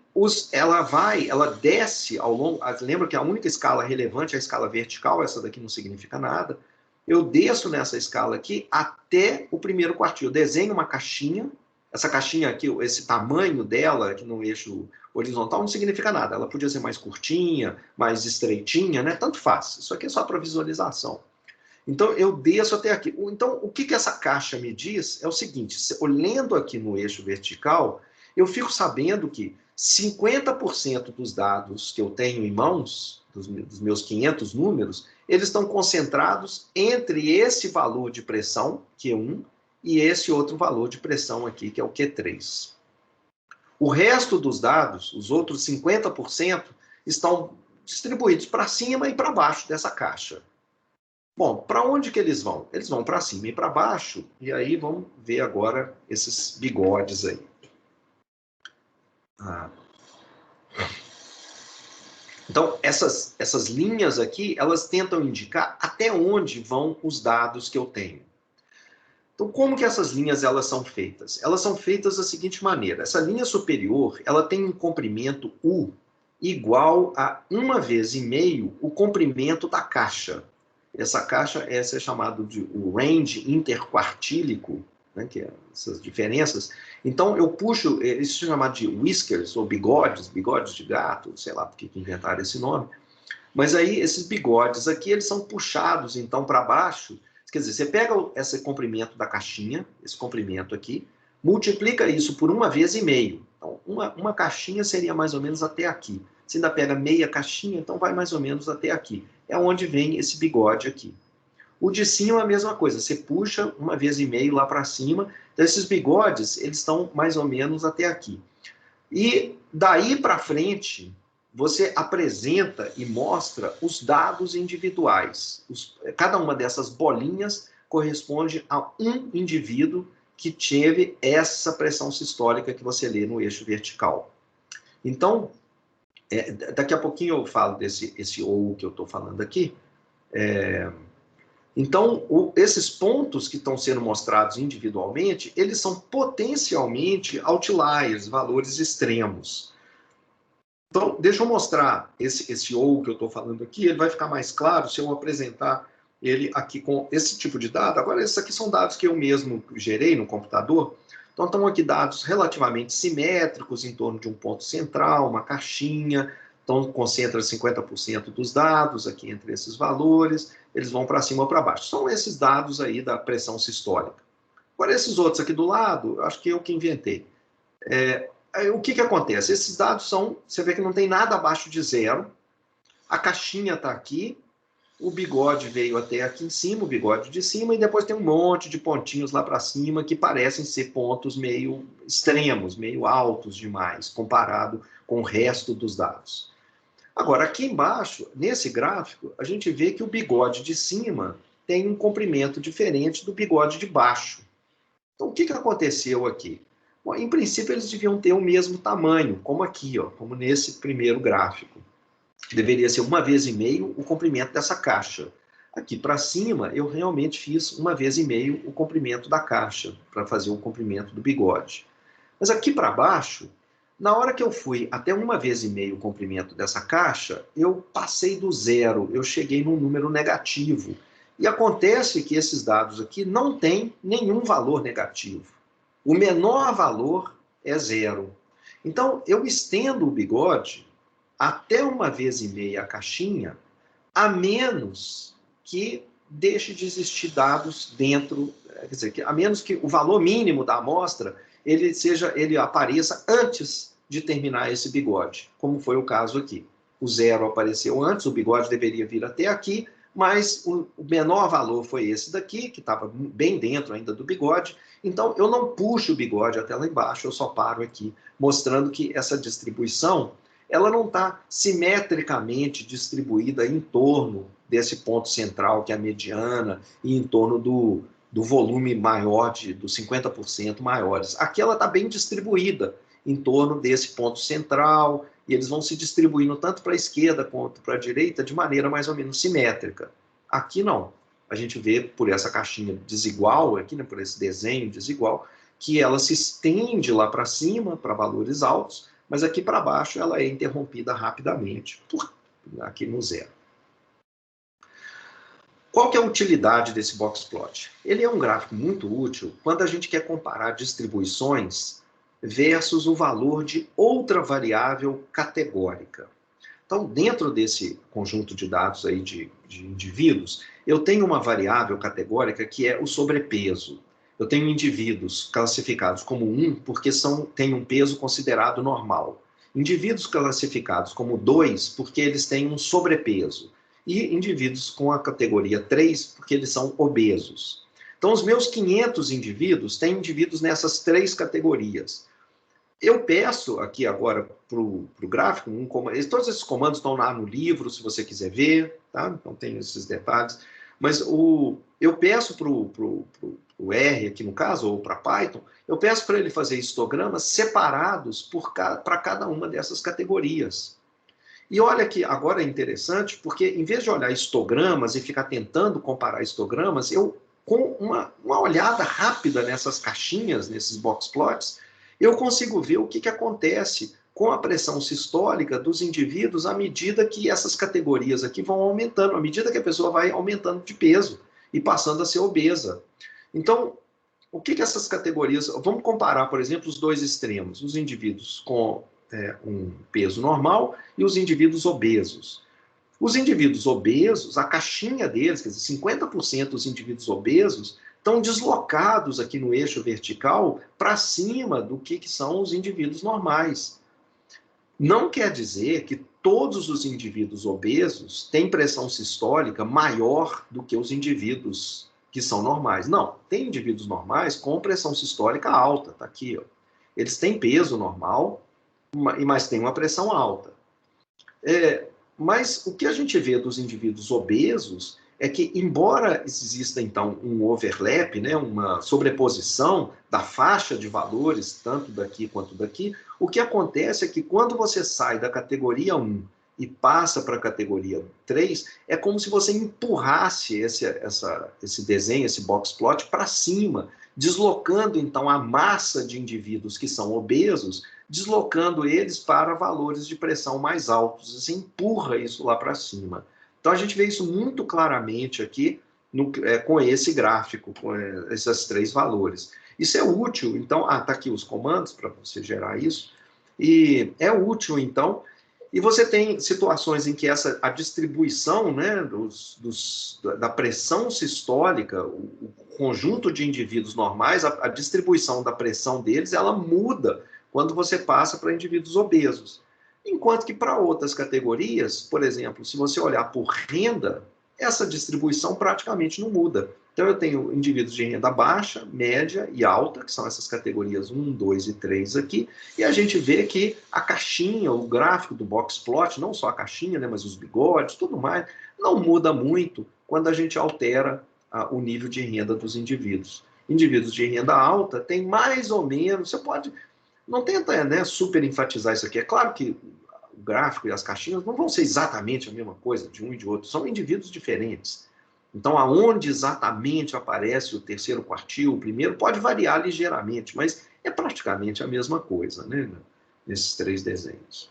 ela desce ao longo, lembra que a única escala relevante é a escala vertical, essa daqui não significa nada, eu desço nessa escala aqui até o primeiro quartil, eu desenho uma caixinha, Essa caixinha aqui, esse tamanho dela aqui no eixo horizontal não significa nada. Ela podia ser mais curtinha, mais estreitinha, né? Tanto faz. Isso aqui é só para visualização. Então, eu desço até aqui. Então, o que essa caixa me diz é o seguinte, olhando aqui no eixo vertical, eu fico sabendo que 50% dos dados que eu tenho em mãos, dos meus 500 números, eles estão concentrados entre esse valor de pressão, Q1, e esse outro valor de pressão aqui, que é o Q3. O resto dos dados, os outros 50%, estão distribuídos para cima e para baixo dessa caixa. Bom, para onde que eles vão? Eles vão para cima e para baixo, e aí vamos ver agora esses bigodes aí. Então, essas linhas aqui, elas tentam indicar até onde vão os dados que eu tenho. Então, como que essas linhas elas são feitas? Elas são feitas da seguinte maneira. Essa linha superior, ela tem um comprimento U igual a 1,5 vezes o comprimento da caixa. Essa caixa é chamado de o range interquartílico, né, que é essas diferenças. Então, eu puxo, isso é chamado de whiskers, ou bigodes de gato, sei lá por que inventaram esse nome. Mas aí, esses bigodes aqui, eles são puxados, então, para baixo. Quer dizer, você pega esse comprimento da caixinha, esse comprimento aqui, multiplica isso por 1,5 vezes. Então, uma caixinha seria mais ou menos até aqui. Você ainda pega meia caixinha, então vai mais ou menos até aqui. É onde vem esse bigode aqui. O de cima é a mesma coisa. Você puxa 1,5 vezes lá para cima. Então, esses bigodes, eles estão mais ou menos até aqui. E daí para frente, você apresenta e mostra os dados individuais. Cada uma dessas bolinhas corresponde a um indivíduo que teve essa pressão sistólica que você lê no eixo vertical. Então, daqui a pouquinho eu falo esse OU que eu estou falando aqui. Então, esses pontos que estão sendo mostrados individualmente, eles são potencialmente outliers, valores extremos. Então, deixa eu mostrar esse OU que eu estou falando aqui, ele vai ficar mais claro se eu apresentar ele aqui com esse tipo de dado. Agora, esses aqui são dados que eu mesmo gerei no computador. Então, estão aqui dados relativamente simétricos, em torno de um ponto central, uma caixinha. Então, concentra 50% dos dados aqui entre esses valores. Eles vão para cima ou para baixo. São esses dados aí da pressão sistólica. Agora, esses outros aqui do lado, acho que eu que inventei. O que acontece? Esses dados são, você vê que não tem nada abaixo de 0. A caixinha está aqui. O bigode veio até aqui em cima, o bigode de cima, e depois tem um monte de pontinhos lá para cima que parecem ser pontos meio extremos, meio altos demais, comparado com o resto dos dados. Agora, aqui embaixo, nesse gráfico, a gente vê que o bigode de cima tem um comprimento diferente do bigode de baixo. Então, o que aconteceu aqui? Bom, em princípio, eles deviam ter o mesmo tamanho, como aqui, ó, como nesse primeiro gráfico. Deveria ser 1,5 vezes o comprimento dessa caixa. Aqui para cima, eu realmente fiz 1,5 vezes o comprimento da caixa, para fazer o comprimento do bigode. Mas aqui para baixo, na hora que eu fui até 1,5 vezes o comprimento dessa caixa, eu passei do 0, eu cheguei num número negativo. E acontece que esses dados aqui não têm nenhum valor negativo. O menor valor é 0. Então, eu estendo o bigode até 1,5 vezes a caixinha, a menos que deixe de existir dados dentro, quer dizer, a menos que o valor mínimo da amostra ele apareça antes de terminar esse bigode, como foi o caso aqui. O 0 apareceu antes, o bigode deveria vir até aqui, mas o menor valor foi esse daqui, que estava bem dentro ainda do bigode. Então, eu não puxo o bigode até lá embaixo, eu só paro aqui, mostrando que essa distribuição ela não está simetricamente distribuída em torno desse ponto central, que é a mediana, e em torno do volume maior, dos 50% maiores. Aqui ela está bem distribuída em torno desse ponto central, e eles vão se distribuindo tanto para a esquerda quanto para a direita de maneira mais ou menos simétrica. Aqui não. A gente vê por essa caixinha desigual, aqui, né, por esse desenho desigual, que ela se estende lá para cima, para valores altos, mas aqui para baixo ela é interrompida rapidamente, aqui no 0. Qual que é a utilidade desse box plot? Ele é um gráfico muito útil quando a gente quer comparar distribuições versus o valor de outra variável categórica. Então, dentro desse conjunto de dados aí de indivíduos, eu tenho uma variável categórica que é o sobrepeso. Eu tenho indivíduos classificados como 1 porque têm um peso considerado normal. Indivíduos classificados como 2 porque eles têm um sobrepeso. E indivíduos com a categoria 3 porque eles são obesos. Então, os meus 500 indivíduos têm indivíduos nessas 3 categorias. Eu peço aqui agora para o gráfico, todos esses comandos estão lá no livro, se você quiser ver, tá? Então tem esses detalhes. Mas eu peço para o R, aqui no caso, ou para Python, eu peço para ele fazer histogramas separados para cada uma dessas categorias. E olha que agora é interessante, porque em vez de olhar histogramas e ficar tentando comparar histogramas, com uma olhada rápida nessas caixinhas, nesses box plots, eu consigo ver o que acontece com a pressão sistólica dos indivíduos à medida que essas categorias aqui vão aumentando, à medida que a pessoa vai aumentando de peso e passando a ser obesa. Então, o que essas categorias... Vamos comparar, por exemplo, os dois extremos, os indivíduos com um peso normal e os indivíduos obesos. Os indivíduos obesos, a caixinha deles, quer dizer, 50% dos indivíduos obesos estão deslocados aqui no eixo vertical para cima do que são os indivíduos normais. Não quer dizer que todos os indivíduos obesos têm pressão sistólica maior do que os indivíduos que são normais. Não, tem indivíduos normais com pressão sistólica alta, está aqui, ó. Eles têm peso normal, mas têm uma pressão alta. Mas o que a gente vê dos indivíduos obesos é que, embora exista, então, um overlap, né, uma sobreposição da faixa de valores, tanto daqui quanto daqui, o que acontece é que, quando você sai da categoria 1 e passa para a categoria 3, é como se você empurrasse esse desenho, esse box plot, para cima, deslocando, então, a massa de indivíduos que são obesos, deslocando eles para valores de pressão mais altos. Você empurra isso lá para cima. Então, a gente vê isso muito claramente aqui com esse gráfico, com esses 3 valores. Isso é útil, então... está aqui os comandos para você gerar isso. E é útil, então... E você tem situações em que a distribuição, né, da pressão sistólica, o conjunto de indivíduos normais, a distribuição da pressão deles, ela muda quando você passa para indivíduos obesos. Enquanto que para outras categorias, por exemplo, se você olhar por renda, essa distribuição praticamente não muda. Então eu tenho indivíduos de renda baixa, média e alta, que são essas categorias 1, 2 e 3 aqui, e a gente vê que a caixinha, o gráfico do box plot, não só a caixinha, né, mas os bigodes, tudo mais, não muda muito quando a gente altera o nível de renda dos indivíduos. Indivíduos de renda alta têm mais ou menos, você pode... Não tenta, né, super enfatizar isso aqui. É claro que o gráfico e as caixinhas não vão ser exatamente a mesma coisa de um e de outro. São indivíduos diferentes. Então, aonde exatamente aparece o terceiro quartil, o primeiro, pode variar ligeiramente, mas é praticamente a mesma coisa, né, nesses 3 desenhos.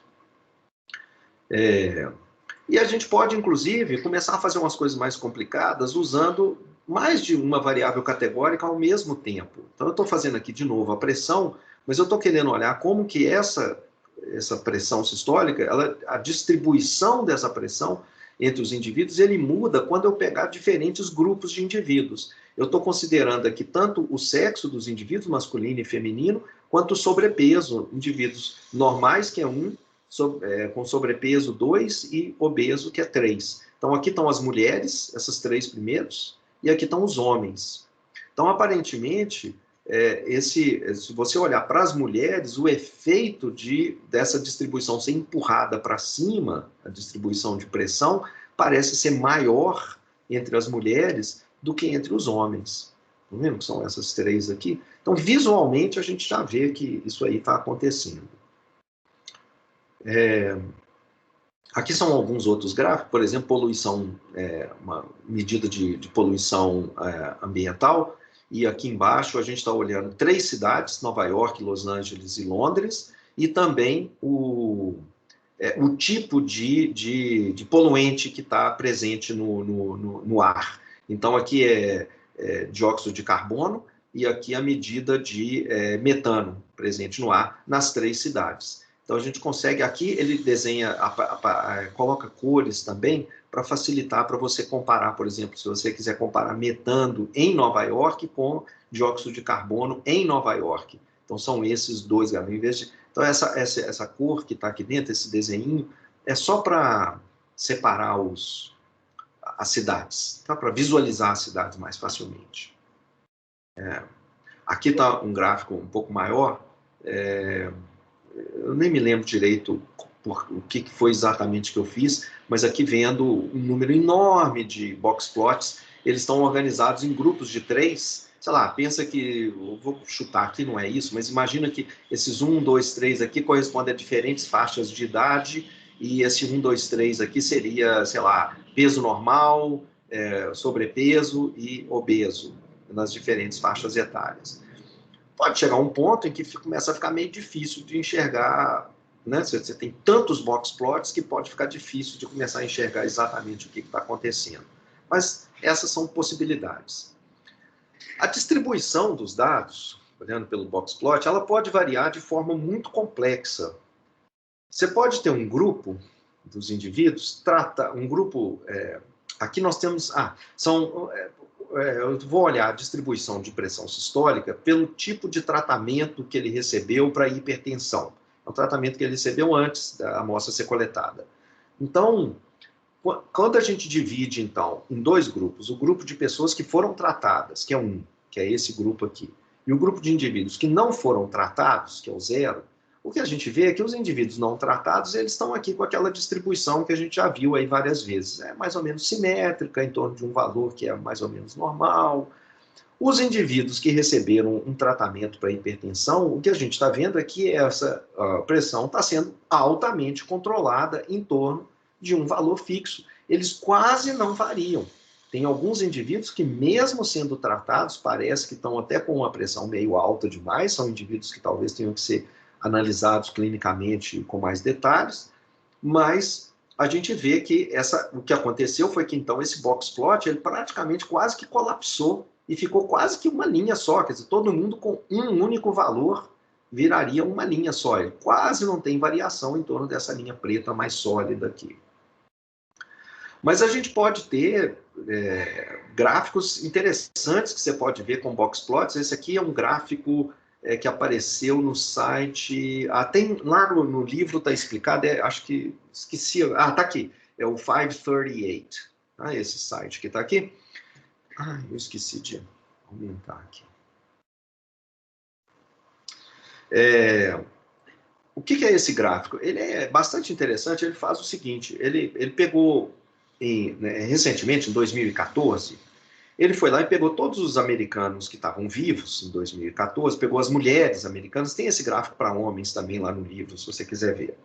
E a gente pode, inclusive, começar a fazer umas coisas mais complicadas usando mais de uma variável categórica ao mesmo tempo. Então, eu estou fazendo aqui, de novo, a pressão, mas eu estou querendo olhar como que essa pressão sistólica, a distribuição dessa pressão entre os indivíduos, ele muda quando eu pegar diferentes grupos de indivíduos. Eu estou considerando aqui tanto o sexo dos indivíduos, masculino e feminino, quanto o sobrepeso, indivíduos normais, que é 1, com sobrepeso 2 e obeso, que é 3. Então, aqui estão as mulheres, essas 3 primeiros, e aqui estão os homens. Então, aparentemente, se você olhar para as mulheres, o efeito dessa distribuição ser empurrada para cima, a distribuição de pressão, parece ser maior entre as mulheres do que entre os homens. Estão vendo que são essas 3 aqui? Então, visualmente, a gente já vê que isso aí está acontecendo. Aqui são alguns outros gráficos, por exemplo, poluição, uma medida de poluição ambiental. E aqui embaixo a gente está olhando 3 cidades, Nova York, Los Angeles e Londres, e também o tipo de poluente que está presente no ar. Então, aqui é dióxido de carbono e aqui a medida de metano presente no ar nas 3 cidades. Então, a gente consegue, aqui ele desenha, coloca cores também, para facilitar para você comparar, por exemplo, se você quiser comparar metano em Nova York com dióxido de carbono em Nova York. Então, são esses dois, em vez de... Então, essa cor que está aqui dentro, esse desenho, é só para separar as cidades, tá? Para visualizar as cidades mais facilmente. Aqui está um gráfico um pouco maior, eu nem me lembro direito o que foi exatamente que eu fiz, mas aqui vendo um número enorme de box plots, eles estão organizados em grupos de 3, sei lá, pensa que, eu vou chutar aqui, não é isso, mas imagina que esses 1, 2, 3 aqui correspondem a diferentes faixas de idade, e esse 1, 2, 3 aqui seria, sei lá, peso normal, sobrepeso e obeso, nas diferentes faixas etárias. Pode chegar um ponto em que começa a ficar meio difícil de enxergar, né? Você tem tantos box plots que pode ficar difícil de começar a enxergar exatamente o que está acontecendo. Mas essas são possibilidades. A distribuição dos dados, olhando pelo box plot, ela pode variar de forma muito complexa. Você pode ter um grupo dos indivíduos, um grupo... aqui nós temos... eu vou olhar a distribuição de pressão sistólica pelo tipo de tratamento que ele recebeu para hipertensão. É o tratamento que ele recebeu antes da amostra ser coletada. Então, quando a gente divide, então, em 2 grupos, o grupo de pessoas que foram tratadas, que é esse grupo aqui, e o grupo de indivíduos que não foram tratados, que é o 0, o que a gente vê é que os indivíduos não tratados, eles estão aqui com aquela distribuição que a gente já viu aí várias vezes. É mais ou menos simétrica, em torno de um valor que é mais ou menos normal. Os indivíduos que receberam um tratamento para hipertensão, o que a gente está vendo é que essa pressão está sendo altamente controlada em torno de um valor fixo. Eles quase não variam. Tem alguns indivíduos que, mesmo sendo tratados, parece que estão até com uma pressão meio alta demais, são indivíduos que talvez tenham que ser analisados clinicamente com mais detalhes, mas a gente vê que o que aconteceu foi que, então, esse box plot, ele praticamente quase que colapsou e ficou quase que uma linha só, quer dizer, todo mundo com um único valor viraria uma linha só, ele quase não tem variação em torno dessa linha preta mais sólida aqui. Mas a gente pode ter gráficos interessantes que você pode ver com box plots. Esse aqui é um gráfico que apareceu no site... tem lá no livro, está explicado, acho que esqueci... está aqui, é o 538, esse site que está aqui. Eu esqueci de aumentar aqui. O que é esse gráfico? Ele é bastante interessante, ele faz o seguinte, ele pegou, recentemente, em 2014, ele foi lá e pegou todos os americanos que estavam vivos em 2014, pegou as mulheres americanas, tem esse gráfico para homens também lá no livro, se você quiser ver.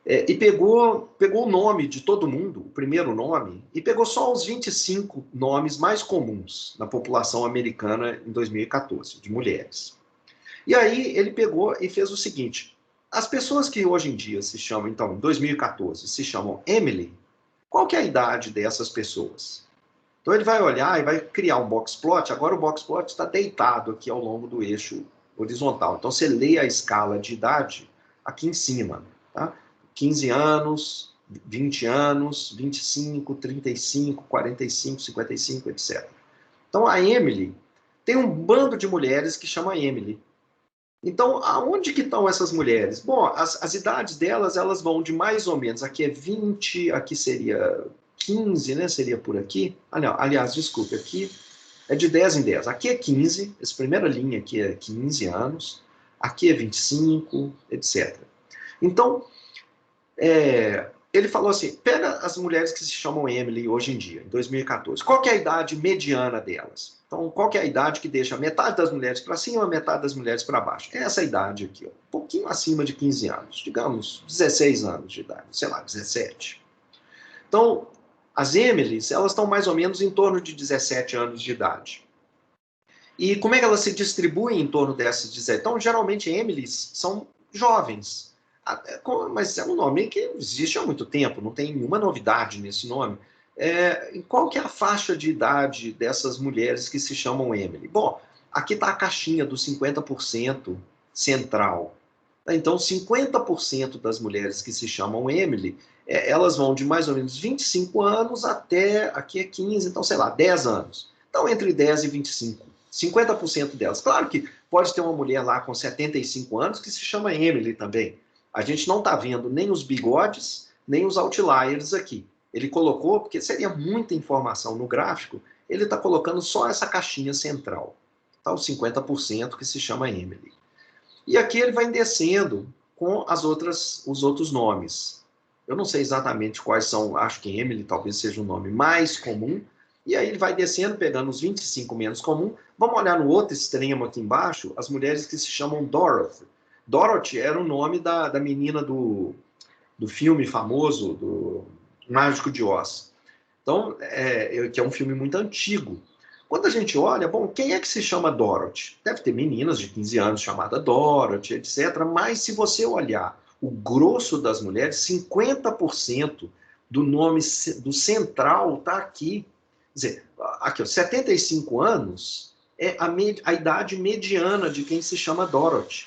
E pegou o nome de todo mundo, o primeiro nome, e pegou só os 25 nomes mais comuns na população americana em 2014, de mulheres. E aí ele pegou e fez o seguinte, as pessoas que hoje em dia se chamam, então, em 2014, se chamam Emily, qual que é a idade dessas pessoas? Então ele vai olhar e vai criar um box plot. Agora o box plot está deitado aqui ao longo do eixo horizontal. Então você lê a escala de idade aqui em cima. Tá? 15 anos, 20 anos, 25, 35, 45, 55, etc. Então a Emily tem um bando de mulheres que chama Emily. Então, aonde que estão essas mulheres? Bom, as idades delas, elas vão de mais ou menos, aqui é 20, aqui seria 15, né? Seria por aqui. Aliás, desculpe, aqui é de 10 em 10. Aqui é 15, essa primeira linha aqui é 15 anos, aqui é 25, etc. Então, ele falou assim, pega as mulheres que se chamam Emily hoje em dia, em 2014. Qual que é a idade mediana delas? Então, qual que é a idade que deixa metade das mulheres para cima, metade das mulheres para baixo? É essa idade aqui, ó, um pouquinho acima de 15 anos, digamos 16 anos de idade, sei lá, 17. Então, as Emilys, elas estão mais ou menos em torno de 17 anos de idade. E como é que elas se distribuem em torno dessas 17? Então, geralmente, Emilys são jovens. Mas é um nome que existe há muito tempo, não tem nenhuma novidade nesse nome. Qual que é a faixa de idade dessas mulheres que se chamam Emily? Bom, aqui está a caixinha dos 50% central. Então, 50% das mulheres que se chamam Emily, elas vão de mais ou menos 25 anos até, aqui é 15, então, sei lá, 10 anos. Então, entre 10 e 25, 50% delas. Claro que pode ter uma mulher lá com 75 anos que se chama Emily também. A gente não está vendo nem os bigodes, nem os outliers aqui. Ele colocou, porque seria muita informação no gráfico, ele está colocando só essa caixinha central. Tá, os 50% que se chama Emily. E aqui ele vai descendo com os outros nomes. Eu não sei exatamente quais são, acho que Emily talvez seja o nome mais comum, e aí ele vai descendo, pegando os 25 menos comum. Vamos olhar no outro extremo aqui embaixo, as mulheres que se chamam Dorothy. Dorothy era o nome da menina do filme famoso, do Mágico de Oz. Então, que é um filme muito antigo. Quando a gente olha, bom, quem é que se chama Dorothy? Deve ter meninas de 15 anos chamada Dorothy, etc. Mas se você olhar o grosso das mulheres, 50% do nome do central está aqui. Quer dizer, aqui, ó, 75 anos é a idade mediana de quem se chama Dorothy.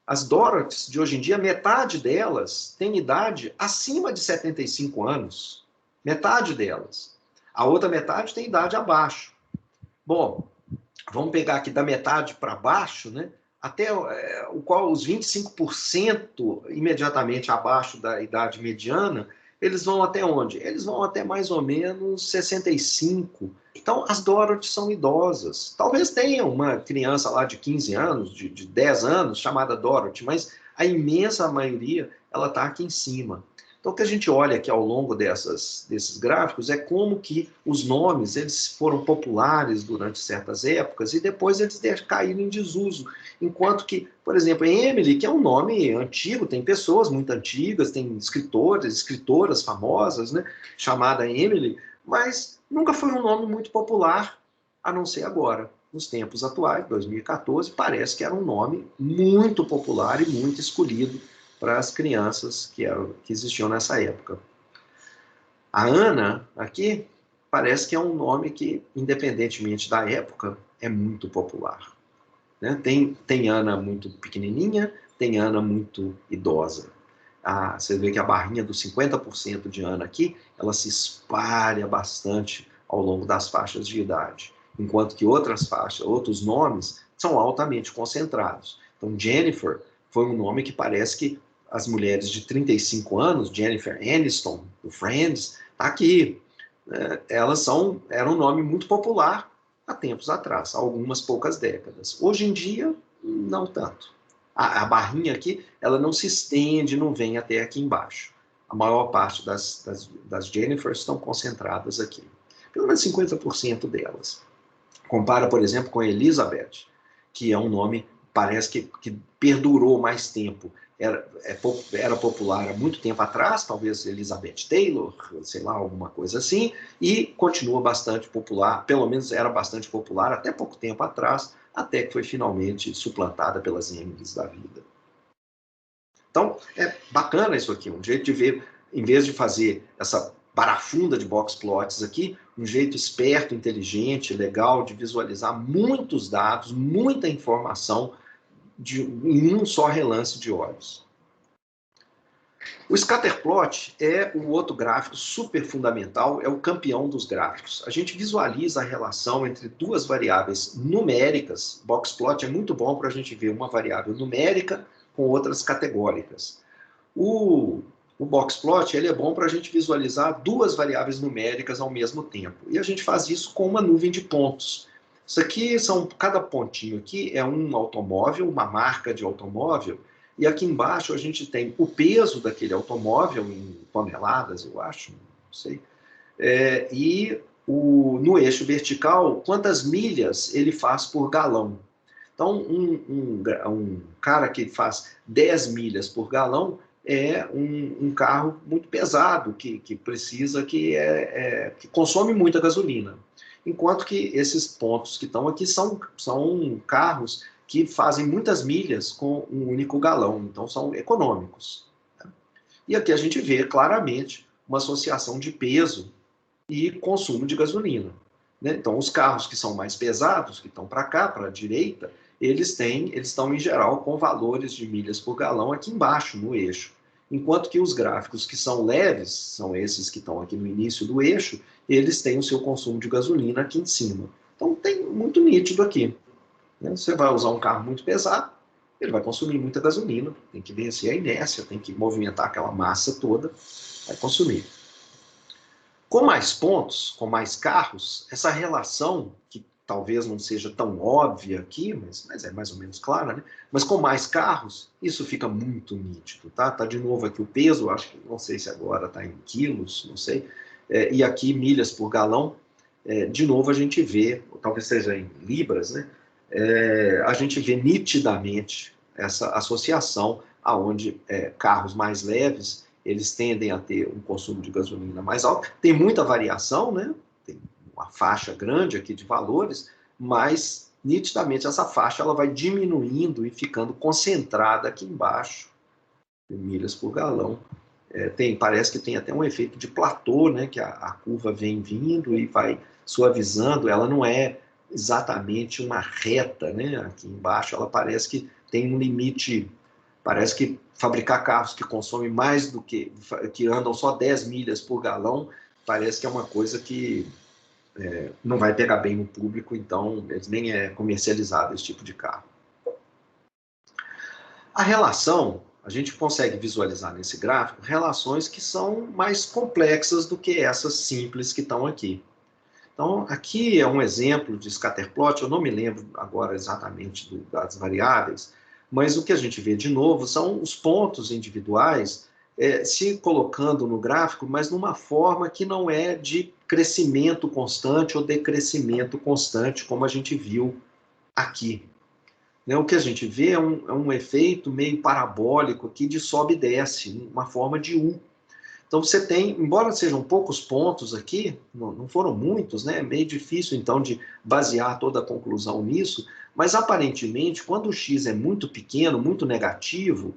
As Dorothys de hoje em dia, metade delas tem idade acima de 75 anos. Metade delas. A outra metade tem idade abaixo. Bom, vamos pegar aqui da metade para baixo, né? Até o qual os 25% imediatamente abaixo da idade mediana, eles vão até onde? Eles vão até mais ou menos 65. Então, as Dorothy são idosas. Talvez tenha uma criança lá de 15 anos, de 10 anos, chamada Dorothy, mas a imensa maioria, ela está aqui em cima. Então, o que a gente olha aqui ao longo desses gráficos é como que os nomes eles foram populares durante certas épocas e depois eles caíram em desuso. Enquanto que, por exemplo, Emily, que é um nome antigo, tem pessoas muito antigas, tem escritores, escritoras famosas, né, chamada Emily, mas nunca foi um nome muito popular, a não ser agora. Nos tempos atuais, 2014, parece que era um nome muito popular e muito escolhido para as crianças que existiam nessa época. A Ana, aqui, parece que é um nome que, independentemente da época, é muito popular. Né? Tem Ana muito pequenininha, tem Ana muito idosa. Você vê que a barrinha dos 50% de Ana aqui, ela se espalha bastante ao longo das faixas de idade, enquanto que outras faixas, outros nomes, são altamente concentrados. Então, Jennifer foi um nome que parece que as mulheres de 35 anos, Jennifer Aniston, do Friends, está aqui. Era um nome muito popular há tempos atrás, há algumas poucas décadas. Hoje em dia, não tanto. A barrinha aqui, ela não se estende, não vem até aqui embaixo. A maior parte das Jennifers estão concentradas aqui. Pelo menos 50% delas. Compara, por exemplo, com Elizabeth, que é um nome, parece que perdurou mais tempo. Era popular há muito tempo atrás, talvez Elizabeth Taylor, sei lá, alguma coisa assim, e continua bastante popular, pelo menos era bastante popular até pouco tempo atrás, até que foi finalmente suplantada pelas Emilys da vida. Então, é bacana isso aqui, um jeito de ver, em vez de fazer essa barafunda de box plots aqui, um jeito esperto, inteligente, legal de visualizar muitos dados, muita informação em um só relance de olhos. O scatterplot é o outro gráfico super fundamental, é o campeão dos gráficos. A gente visualiza a relação entre duas variáveis numéricas. Boxplot é muito bom para a gente ver uma variável numérica com outras categóricas. O boxplot ele é bom para a gente visualizar duas variáveis numéricas ao mesmo tempo. E a gente faz isso com uma nuvem de pontos. Isso aqui cada pontinho aqui é um automóvel, uma marca de automóvel, e aqui embaixo a gente tem o peso daquele automóvel em toneladas, eu acho, não sei, e no eixo vertical, quantas milhas ele faz por galão. Então, um cara que faz 10 milhas por galão é um carro muito pesado, que precisa, que consome muita gasolina. Enquanto que esses pontos que estão aqui são carros que fazem muitas milhas com um único galão, então são econômicos. E aqui a gente vê claramente uma associação de peso e consumo de gasolina, né? Então, os carros que são mais pesados, que estão para cá, para a direita, eles estão, em geral, com valores de milhas por galão aqui embaixo, no eixo. Enquanto que os gráficos que são leves, são esses que estão aqui no início do eixo, eles têm o seu consumo de gasolina aqui em cima. Então, tem muito nítido aqui, né? Você vai usar um carro muito pesado, ele vai consumir muita gasolina, tem que vencer a inércia, tem que movimentar aquela massa toda, vai consumir. Com mais pontos, com mais carros, essa relação, que talvez não seja tão óbvia aqui, mas é mais ou menos clara, né? Mas com mais carros, isso fica muito nítido, tá? Tá de novo aqui o peso, acho que não sei se agora está em quilos, não sei, e aqui milhas por galão, de novo a gente vê, talvez seja em libras, né? A gente vê nitidamente essa associação aonde carros mais leves eles tendem a ter um consumo de gasolina mais alto. Tem muita variação, né? Tem uma faixa grande aqui de valores, mas nitidamente essa faixa ela vai diminuindo e ficando concentrada aqui embaixo, em milhas por galão. Parece que tem até um efeito de platô, né? Que a curva vem vindo e vai suavizando, ela não é exatamente uma reta, né? Aqui embaixo ela parece que tem um limite. Parece que fabricar carros que consomem mais do que andam só 10 milhas por galão, parece que é uma coisa que não vai pegar bem no público, então nem é comercializado esse tipo de carro. A relação, a gente consegue visualizar nesse gráfico relações que são mais complexas do que essas simples que estão aqui. Então, aqui é um exemplo de scatterplot, eu não me lembro agora exatamente das variáveis, mas o que a gente vê de novo são os pontos individuais se colocando no gráfico, mas numa forma que não é de crescimento constante ou decrescimento constante, como a gente viu aqui. Né? O que a gente vê é um efeito meio parabólico aqui de sobe e desce, uma forma de U. Então você tem, embora sejam poucos pontos aqui, não foram muitos, né? É meio difícil então de basear toda a conclusão nisso, mas aparentemente quando o x é muito pequeno, muito negativo,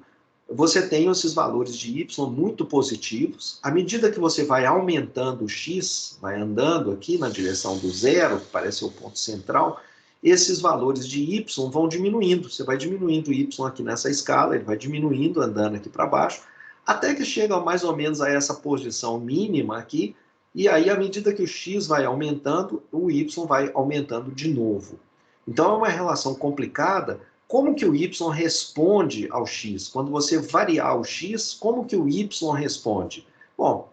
você tem esses valores de y muito positivos. À medida que você vai aumentando o x, vai andando aqui na direção do zero, que parece ser o ponto central, esses valores de y vão diminuindo. Você vai diminuindo o y aqui nessa escala, ele vai diminuindo, andando aqui para baixo, até que chega mais ou menos a essa posição mínima aqui, e aí, à medida que o x vai aumentando, o y vai aumentando de novo. Então, é uma relação complicada. Como que o y responde ao x? Quando você variar o x, como que o y responde? Bom,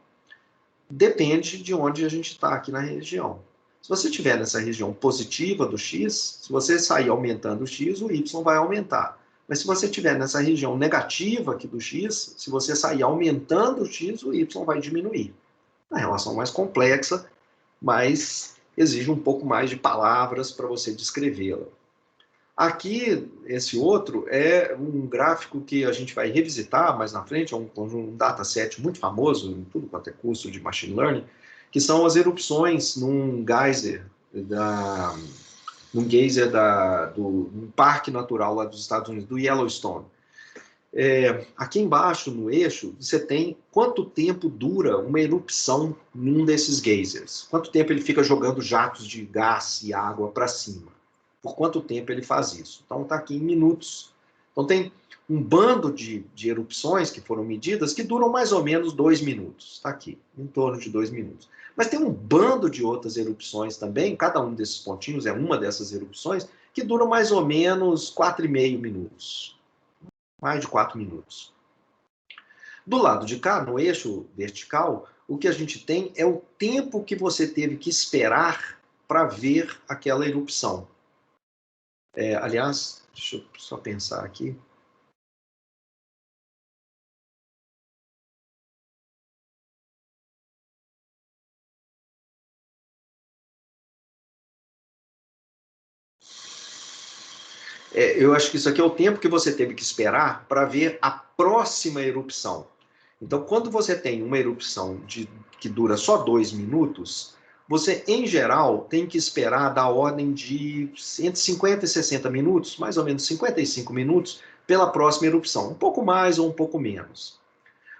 depende de onde a gente está aqui na região. Se você estiver nessa região positiva do x, se você sair aumentando o x, o y vai aumentar. Mas se você estiver nessa região negativa aqui do x, se você sair aumentando o x, o y vai diminuir. É uma relação mais complexa, mas exige um pouco mais de palavras para você descrevê-la. Aqui, esse outro é um gráfico que a gente vai revisitar mais na frente, é um dataset muito famoso em tudo quanto é curso de Machine Learning, que são as erupções num geyser num parque natural lá dos Estados Unidos, do Yellowstone. Aqui embaixo, no eixo, você tem quanto tempo dura uma erupção num desses geysers. Quanto tempo ele fica jogando jatos de gás e água para cima. Por quanto tempo ele faz isso. Então, está aqui em minutos. Então, tem um bando de erupções que foram medidas que duram mais ou menos 2 minutos. Está aqui, em torno de 2 minutos. Mas tem um bando de outras erupções também, cada um desses pontinhos é uma dessas erupções, que duram mais ou menos 4,5 minutos. Mais de 4 minutos. Do lado de cá, no eixo vertical, o que a gente tem é o tempo que você teve que esperar para ver aquela erupção. Aliás, deixa eu só pensar aqui. Eu acho que isso aqui é o tempo que você teve que esperar para ver a próxima erupção. Então, quando você tem uma erupção que dura só 2 minutos, você, em geral, tem que esperar da ordem de entre 50 e 60 minutos, mais ou menos 55 minutos, pela próxima erupção. Um pouco mais ou um pouco menos.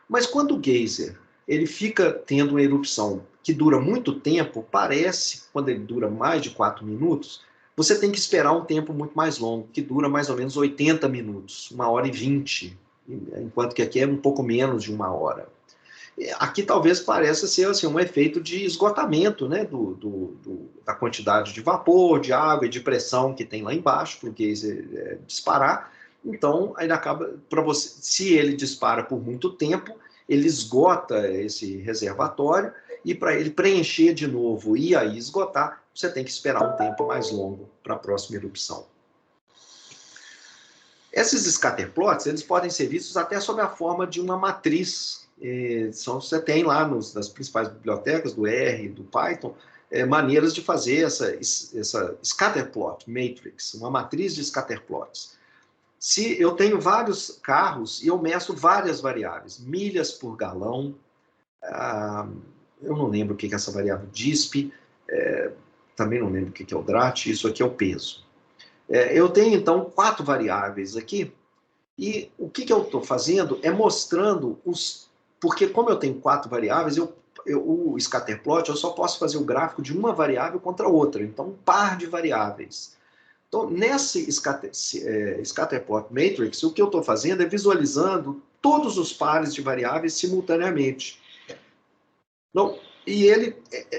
Mas quando o geyser ele fica tendo uma erupção que dura muito tempo, parece, quando ele dura mais de 4 minutos, você tem que esperar um tempo muito mais longo, que dura mais ou menos 80 minutos, 1h20, enquanto que aqui é um pouco menos de 1 hora. Aqui talvez pareça ser assim, um efeito de esgotamento, né, da quantidade de vapor, de água e de pressão que tem lá embaixo, porque disparar. Então, ele acaba, para você, se ele dispara por muito tempo, ele esgota esse reservatório, e para ele preencher de novo e aí esgotar, você tem que esperar um tempo mais longo para a próxima erupção. Esses scatterplots, eles podem ser vistos até sob a forma de uma matriz. Você tem lá nas principais bibliotecas do R, do Python, maneiras de fazer essa scatterplot matrix, uma matriz de scatterplots. Se eu tenho vários carros e eu meço várias variáveis, milhas por galão, eu não lembro o que é essa variável DISP, também não lembro o que é o DRAT, isso aqui é o peso. Eu tenho, então, 4 variáveis aqui, e o que eu estou fazendo é mostrando porque como eu tenho 4 variáveis, o scatterplot, eu só posso fazer o gráfico de uma variável contra outra, então um par de variáveis. Então, nesse scatterplot matrix, o que eu estou fazendo é visualizando todos os pares de variáveis simultaneamente. Então, e ele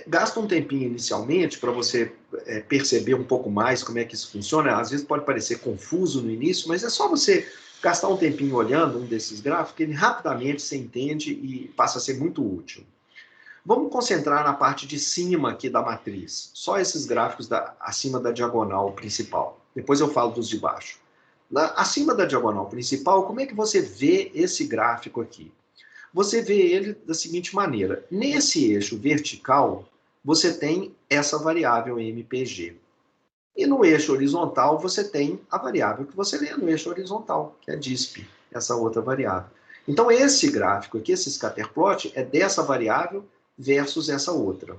gasta um tempinho inicialmente para você perceber um pouco mais como é que isso funciona. Às vezes pode parecer confuso no início, mas é só você gastar um tempinho olhando um desses gráficos, que ele rapidamente você entende e passa a ser muito útil. Vamos concentrar na parte de cima aqui da matriz. Só esses gráficos acima da diagonal principal. Depois eu falo dos de baixo. Acima da diagonal principal, como é que você vê esse gráfico aqui? Você vê ele da seguinte maneira. Nesse eixo vertical, você tem essa variável MPG. E no eixo horizontal, você tem a variável que você vê no eixo horizontal, que é DISP, essa outra variável. Então, esse gráfico aqui, esse scatterplot, é dessa variável versus essa outra.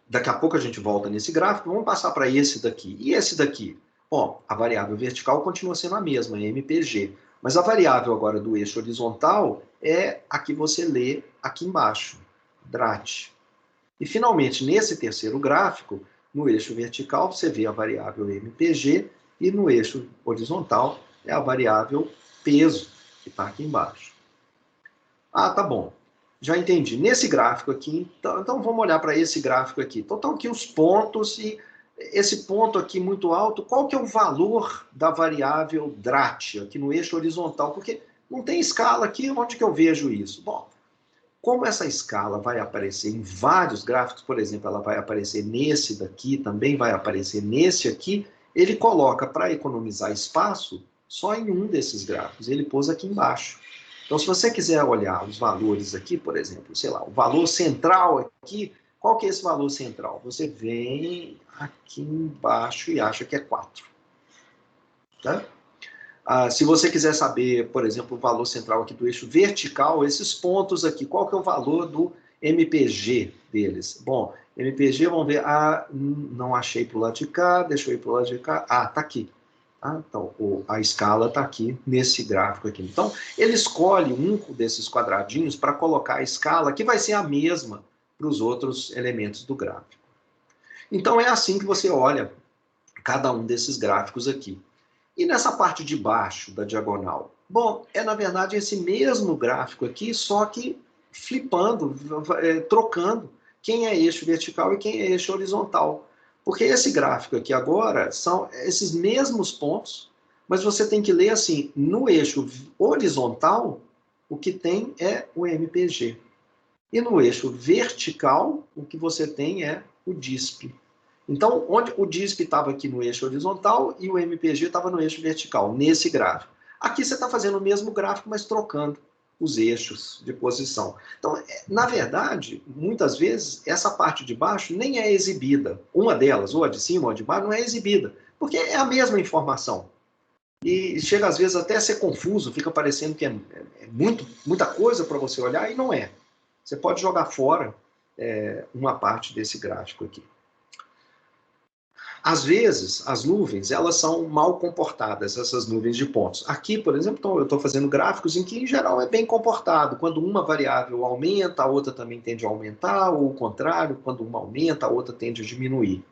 Daqui a pouco a gente volta nesse gráfico, vamos passar para esse daqui. E esse daqui? Ó, a variável vertical continua sendo a mesma, MPG. Mas a variável agora do eixo horizontal é a que você lê aqui embaixo, DRAT. E finalmente, nesse terceiro gráfico, no eixo vertical você vê a variável MPG e no eixo horizontal é a variável peso, que está aqui embaixo. Ah, tá bom. Já entendi. Nesse gráfico aqui, então vamos olhar para esse gráfico aqui. Então estão aqui os pontos e esse ponto aqui muito alto, qual que é o valor da variável DRAT aqui no eixo horizontal? Porque não tem escala aqui, onde que eu vejo isso? Bom, como essa escala vai aparecer em vários gráficos, por exemplo, ela vai aparecer nesse daqui, também vai aparecer nesse aqui, ele coloca, para economizar espaço, só em um desses gráficos, ele pôs aqui embaixo. Então, se você quiser olhar os valores aqui, por exemplo, sei lá, o valor central aqui, qual que é esse valor central? Você vem aqui embaixo e acha que é 4. Tá? Se você quiser saber, por exemplo, o valor central aqui do eixo vertical, esses pontos aqui, qual que é o valor do MPG deles? Bom, MPG, vamos ver, não achei para o lado de cá, deixa eu ir para o lado de cá, tá aqui. Então, a escala está aqui nesse gráfico aqui. Então, ele escolhe um desses quadradinhos para colocar a escala, que vai ser a mesma para os outros elementos do gráfico. Então, é assim que você olha cada um desses gráficos aqui. E nessa parte de baixo da diagonal? Bom, na verdade, esse mesmo gráfico aqui, só que flipando, trocando quem é eixo vertical e quem é eixo horizontal. Porque esse gráfico aqui agora são esses mesmos pontos, mas você tem que ler assim, no eixo horizontal, o que tem é o MPG. E no eixo vertical, o que você tem é o DISP. Então, onde o DISP estava aqui no eixo horizontal e o MPG estava no eixo vertical, nesse gráfico. Aqui você está fazendo o mesmo gráfico, mas trocando os eixos de posição. Então, na verdade, muitas vezes, essa parte de baixo nem é exibida. Uma delas, ou a de cima ou a de baixo, não é exibida, porque é a mesma informação. E chega, às vezes, até a ser confuso, fica parecendo que é muita coisa para você olhar, e não é. Você pode jogar fora uma parte desse gráfico aqui. Às vezes, as nuvens, elas são mal comportadas, essas nuvens de pontos. Aqui, por exemplo, eu estou fazendo gráficos em que, em geral, é bem comportado. Quando uma variável aumenta, a outra também tende a aumentar, ou o contrário, quando uma aumenta, a outra tende a diminuir.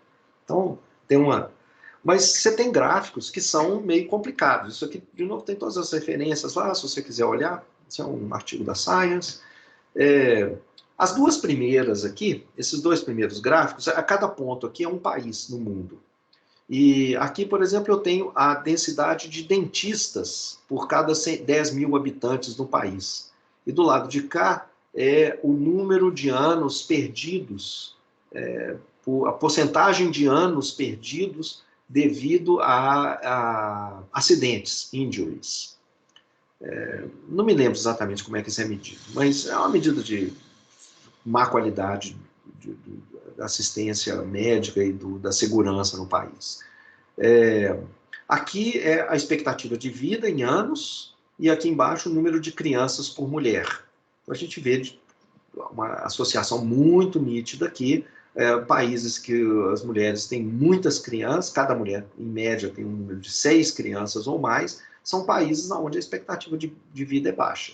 Então, tem uma... Mas você tem gráficos que são meio complicados. Isso aqui, de novo, tem todas as referências lá, se você quiser olhar. Isso é um artigo da Science. As duas primeiras aqui, esses dois primeiros gráficos, a cada ponto aqui é um país no mundo. E aqui, por exemplo, eu tenho a densidade de dentistas por cada 10 mil habitantes no país. E do lado de cá é o número de anos perdidos, a porcentagem de anos perdidos devido a acidentes, injuries. Não me lembro exatamente como é que isso é medido, mas é uma medida de má qualidade da assistência médica e da segurança no país. Aqui é a expectativa de vida em anos e aqui embaixo o número de crianças por mulher. Então, a gente vê uma associação muito nítida aqui, países que as mulheres têm muitas crianças, cada mulher, em média, tem um número de 6 crianças ou mais, são países onde a expectativa de vida é baixa.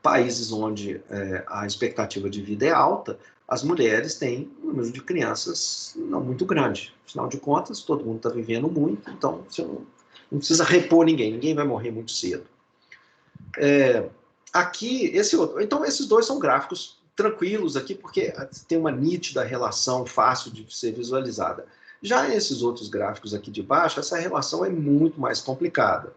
Países onde a expectativa de vida é alta, as mulheres têm um número de crianças não muito grande. Afinal de contas, todo mundo está vivendo muito, então você não precisa repor ninguém vai morrer muito cedo. Aqui, esse outro. Então, esses dois são gráficos tranquilos aqui, porque tem uma nítida relação fácil de ser visualizada. Já esses outros gráficos aqui de baixo, essa relação é muito mais complicada.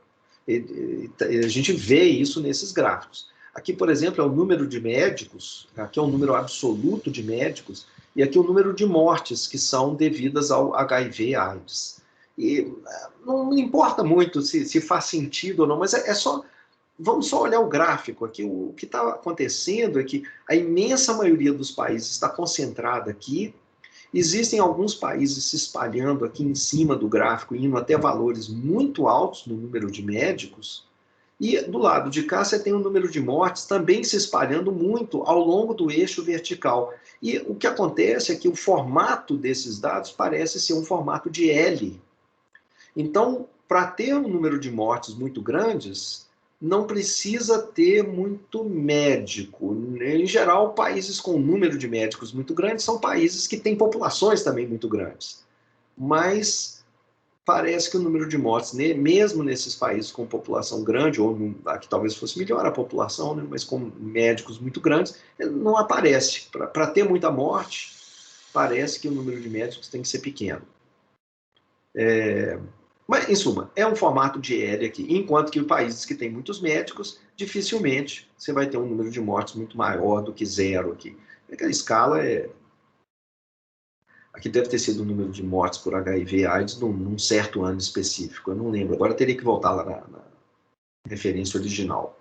A gente vê isso nesses gráficos. Aqui, por exemplo, é o número de médicos, aqui é o número absoluto de médicos, e aqui o número de mortes que são devidas ao HIV/AIDS. E não importa muito se faz sentido ou não, mas é só... Vamos só olhar o gráfico aqui. O que está acontecendo é que a imensa maioria dos países está concentrada aqui. Existem alguns países se espalhando aqui em cima do gráfico, indo até valores muito altos no número de médicos. E do lado de cá você tem o número de mortes também se espalhando muito ao longo do eixo vertical. E o que acontece é que o formato desses dados parece ser um formato de L. Então, para ter um número de mortes muito grandes, não precisa ter muito médico. Em geral, países com um número de médicos muito grande são países que têm populações também muito grandes. Mas parece que o número de mortes, mesmo nesses países com população grande, ou aqui talvez fosse melhor a população, né, mas com médicos muito grandes, não aparece. Para ter muita morte, parece que o número de médicos tem que ser pequeno. Mas, em suma, é um formato de L aqui, enquanto que países que têm muitos médicos, dificilmente você vai ter um número de mortes muito maior do que 0 aqui. A escala é... Aqui deve ter sido o número de mortes por HIV/AIDS num certo ano específico, eu não lembro. Agora teria que voltar lá na referência original.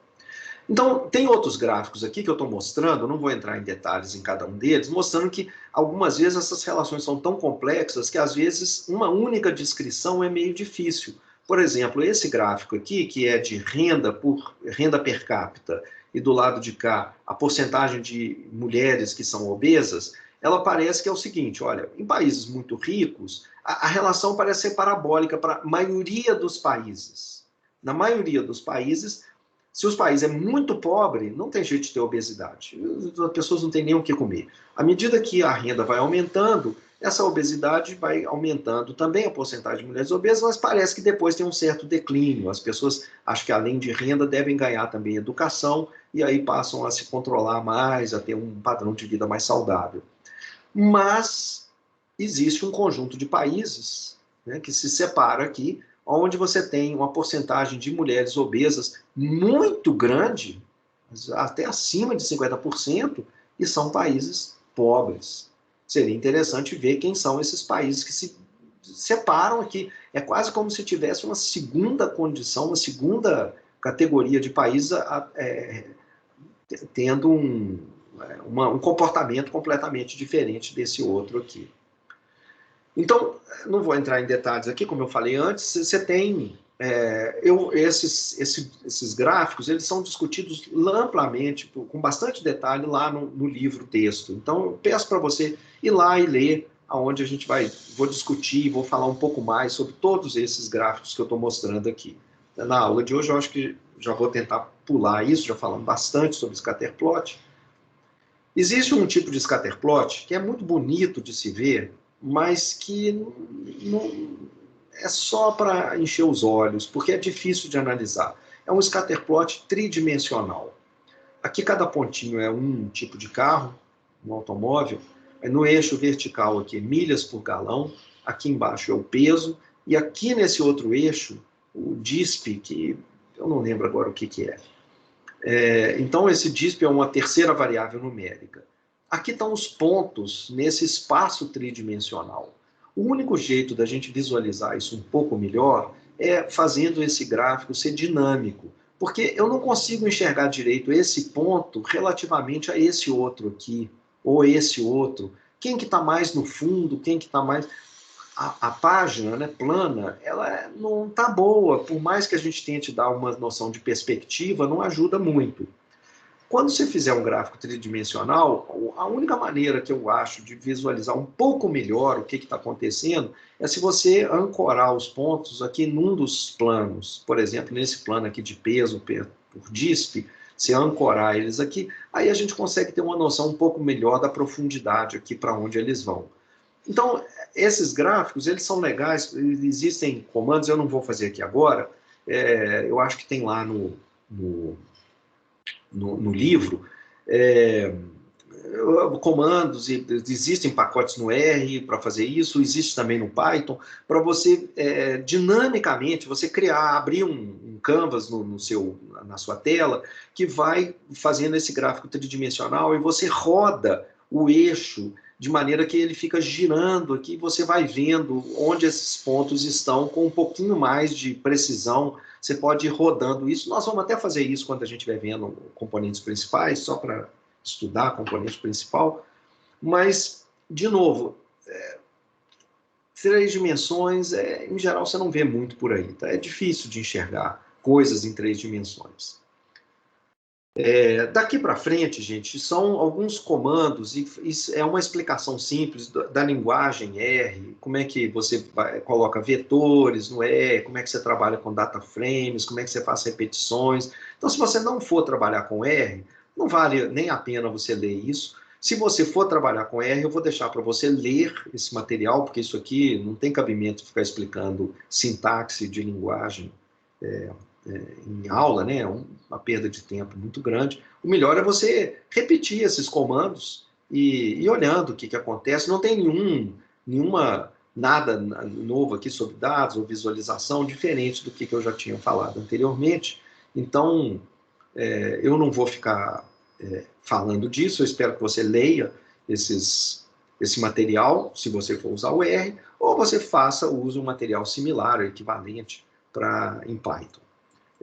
Então, tem outros gráficos aqui que eu estou mostrando, eu não vou entrar em detalhes em cada um deles, mostrando que algumas vezes essas relações são tão complexas que às vezes uma única descrição é meio difícil. Por exemplo, esse gráfico aqui, que é de renda per capita, e do lado de cá a porcentagem de mulheres que são obesas, ela parece que é o seguinte, olha, em países muito ricos, a relação parece ser parabólica para a maioria dos países. Na maioria dos países, se os países é muito pobre, não tem jeito de ter obesidade. As pessoas não têm nem o que comer. À medida que a renda vai aumentando, essa obesidade vai aumentando também a porcentagem de mulheres obesas, mas parece que depois tem um certo declínio. As pessoas acham que além de renda devem ganhar também educação e aí passam a se controlar mais, a ter um padrão de vida mais saudável. Mas existe um conjunto de países, né, que se separa aqui, onde você tem uma porcentagem de mulheres obesas muito grande, até acima de 50%, e são países pobres. Seria interessante ver quem são esses países que se separam aqui. É quase como se tivesse uma segunda condição, uma segunda categoria de países tendo um comportamento completamente diferente desse outro aqui. Então, não vou entrar em detalhes aqui, como eu falei antes, você tem... esses gráficos, eles são discutidos amplamente, com bastante detalhe lá no livro texto. Então, eu peço para você ir lá e ler onde vou discutir, vou falar um pouco mais sobre todos esses gráficos que eu estou mostrando aqui. Na aula de hoje, eu acho que já vou tentar pular isso, já falando bastante sobre scatterplot. Existe um tipo de scatterplot que é muito bonito de se ver, mas que não é só para encher os olhos, porque é difícil de analisar. É um scatterplot tridimensional. Aqui cada pontinho é um tipo de carro, um automóvel. No eixo vertical aqui, milhas por galão. Aqui embaixo é o peso. E aqui nesse outro eixo, o DISP, que eu não lembro agora o que é. Então, esse DISP é uma terceira variável numérica. Aqui estão os pontos nesse espaço tridimensional. O único jeito da gente visualizar isso um pouco melhor é fazendo esse gráfico ser dinâmico, porque eu não consigo enxergar direito esse ponto relativamente a esse outro aqui, ou esse outro. Quem que está mais no fundo, quem que está mais... A página, né, plana, ela não está boa, por mais que a gente tente dar uma noção de perspectiva, não ajuda muito. Quando você fizer um gráfico tridimensional, a única maneira que eu acho de visualizar um pouco melhor o que está acontecendo é se você ancorar os pontos aqui num dos planos. Por exemplo, nesse plano aqui de peso por DISP, se ancorar eles aqui, aí a gente consegue ter uma noção um pouco melhor da profundidade aqui para onde eles vão. Então, esses gráficos, eles são legais, existem comandos, eu não vou fazer aqui agora, eu acho que tem lá no livro, comandos, existem pacotes no R para fazer isso, existe também no Python, para você, dinamicamente, você abrir um canvas na sua tela, que vai fazendo esse gráfico tridimensional, e você roda o eixo de maneira que ele fica girando aqui, você vai vendo onde esses pontos estão com um pouquinho mais de precisão. Você pode ir rodando isso. Nós vamos até fazer isso quando a gente estiver vendo componentes principais, só para estudar a componente principal. Mas, de novo, 3 dimensões, em geral, você não vê muito por aí. Tá? É difícil de enxergar coisas em 3 dimensões. Daqui para frente, gente, são alguns comandos, e é uma explicação simples da linguagem R, como é que você coloca vetores no R, como é que você trabalha com data frames, como é que você faz repetições. Então, se você não for trabalhar com R, não vale nem a pena você ler isso. Se você for trabalhar com R, eu vou deixar para você ler esse material, porque isso aqui não tem cabimento ficar explicando sintaxe de linguagem em aula, né? Uma perda de tempo muito grande. O melhor é você repetir esses comandos e olhando o que acontece. Não tem nada novo aqui sobre dados ou visualização diferente do que eu já tinha falado anteriormente. Então, eu não vou ficar falando disso. Eu espero que você leia esse material, se você for usar o R, ou você faça uso de um material similar, equivalente, em Python.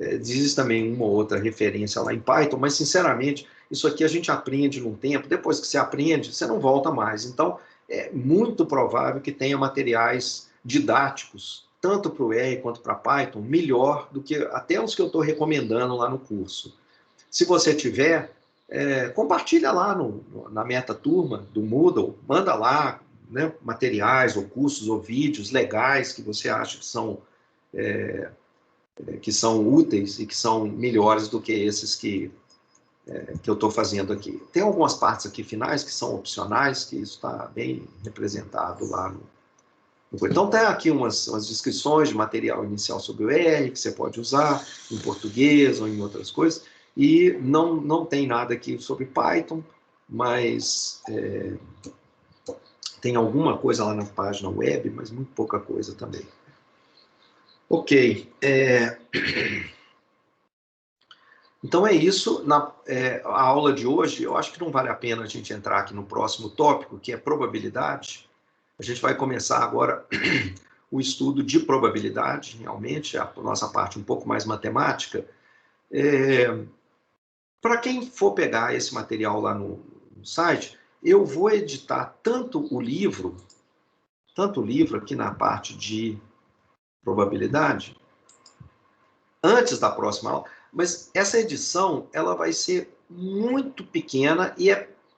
Existe também uma ou outra referência lá em Python, mas, sinceramente, isso aqui a gente aprende num tempo, depois que você aprende, você não volta mais. Então, é muito provável que tenha materiais didáticos, tanto para o R quanto para Python, melhor do que até os que eu estou recomendando lá no curso. Se você tiver, compartilha lá na meta turma do Moodle, manda lá, né, materiais ou cursos ou vídeos legais que você acha que são úteis e que são melhores do que esses que eu estou fazendo aqui. Tem algumas partes aqui finais que são opcionais, que isso está bem representado lá no... Então tem aqui umas descrições de material inicial sobre o R, que você pode usar em português ou em outras coisas, e não tem nada aqui sobre Python, mas tem alguma coisa lá na página web, mas muito pouca coisa também. Ok. Então é isso. A aula de hoje, eu acho que não vale a pena a gente entrar aqui no próximo tópico, que é probabilidade. A gente vai começar agora o estudo de probabilidade, realmente, a nossa parte um pouco mais matemática. Para quem for pegar esse material lá no site, eu vou editar tanto o livro aqui na parte de probabilidade, antes da próxima aula, mas essa edição ela vai ser muito pequena e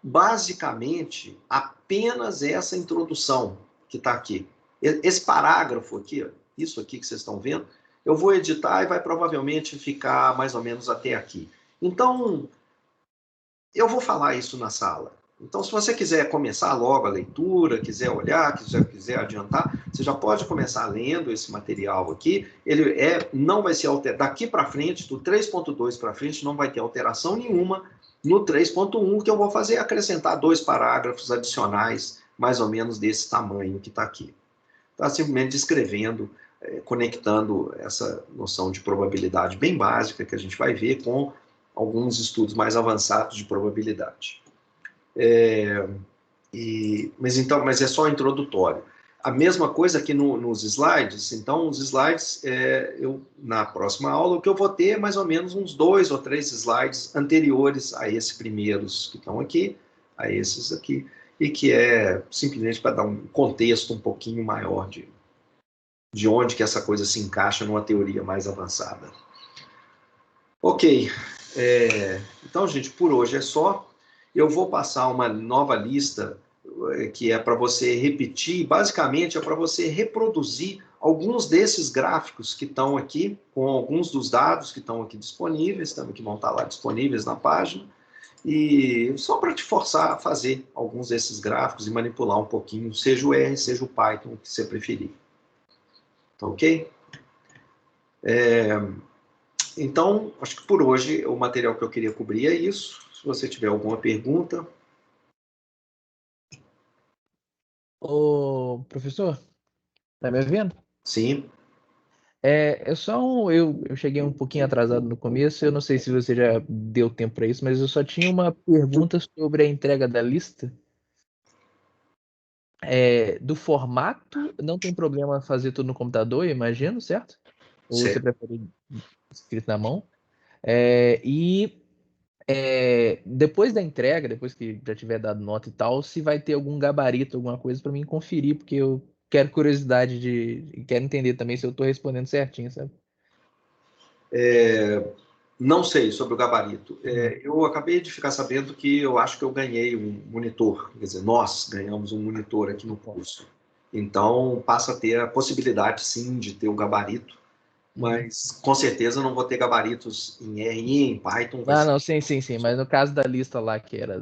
basicamente apenas essa introdução que está aqui. Esse parágrafo aqui, isso aqui que vocês estão vendo, eu vou editar e vai provavelmente ficar mais ou menos até aqui. Então, eu vou falar isso na sala. Então, se você quiser começar logo a leitura, quiser olhar, quiser adiantar, você já pode começar lendo esse material aqui. Ele não vai ser alterado. Daqui para frente, do 3.2 para frente, não vai ter alteração nenhuma. No 3.1, o que eu vou fazer é acrescentar 2 parágrafos adicionais, mais ou menos desse tamanho que está aqui. Está simplesmente descrevendo, conectando essa noção de probabilidade bem básica que a gente vai ver com alguns estudos mais avançados de probabilidade. Mas é só introdutório. A mesma coisa aqui nos slides. Então, os slides, na próxima aula, o que eu vou ter é mais ou menos uns 2 ou 3 slides anteriores a esses primeiros que estão aqui, a esses aqui, e que é simplesmente para dar um contexto um pouquinho maior de onde que essa coisa se encaixa numa teoria mais avançada. Ok. Então, gente, por hoje é só. Eu vou passar uma nova lista que é para você repetir, basicamente é para você reproduzir alguns desses gráficos que estão aqui, com alguns dos dados que estão aqui disponíveis, também que vão estar lá disponíveis na página, e só para te forçar a fazer alguns desses gráficos e manipular um pouquinho, seja o R, seja o Python, o que você preferir. Tá ok? Então, acho que por hoje o material que eu queria cobrir é isso. Se você tiver alguma pergunta. Ô, professor, tá me ouvindo? Sim. Eu cheguei um pouquinho atrasado no começo, eu não sei se você já deu tempo para isso, mas eu só tinha uma pergunta sobre a entrega da lista. Do formato, não tem problema fazer tudo no computador, eu imagino, certo? Ou você Certo. prefere escrito na mão? Depois da entrega, depois que já tiver dado nota e tal, se vai ter algum gabarito, alguma coisa para mim conferir, porque eu quero curiosidade e quero entender também se eu estou respondendo certinho, sabe? Não sei sobre o gabarito. Uhum. Eu acabei de ficar sabendo que eu acho que eu ganhei um monitor. Quer dizer, nós ganhamos um monitor aqui no curso. Então, passa a ter a possibilidade, sim, de ter o gabarito. Uhum. Mas, com certeza, não vou ter gabaritos em R, em Python. Vai Ah, ser não, sim. Mas no caso da lista lá, que era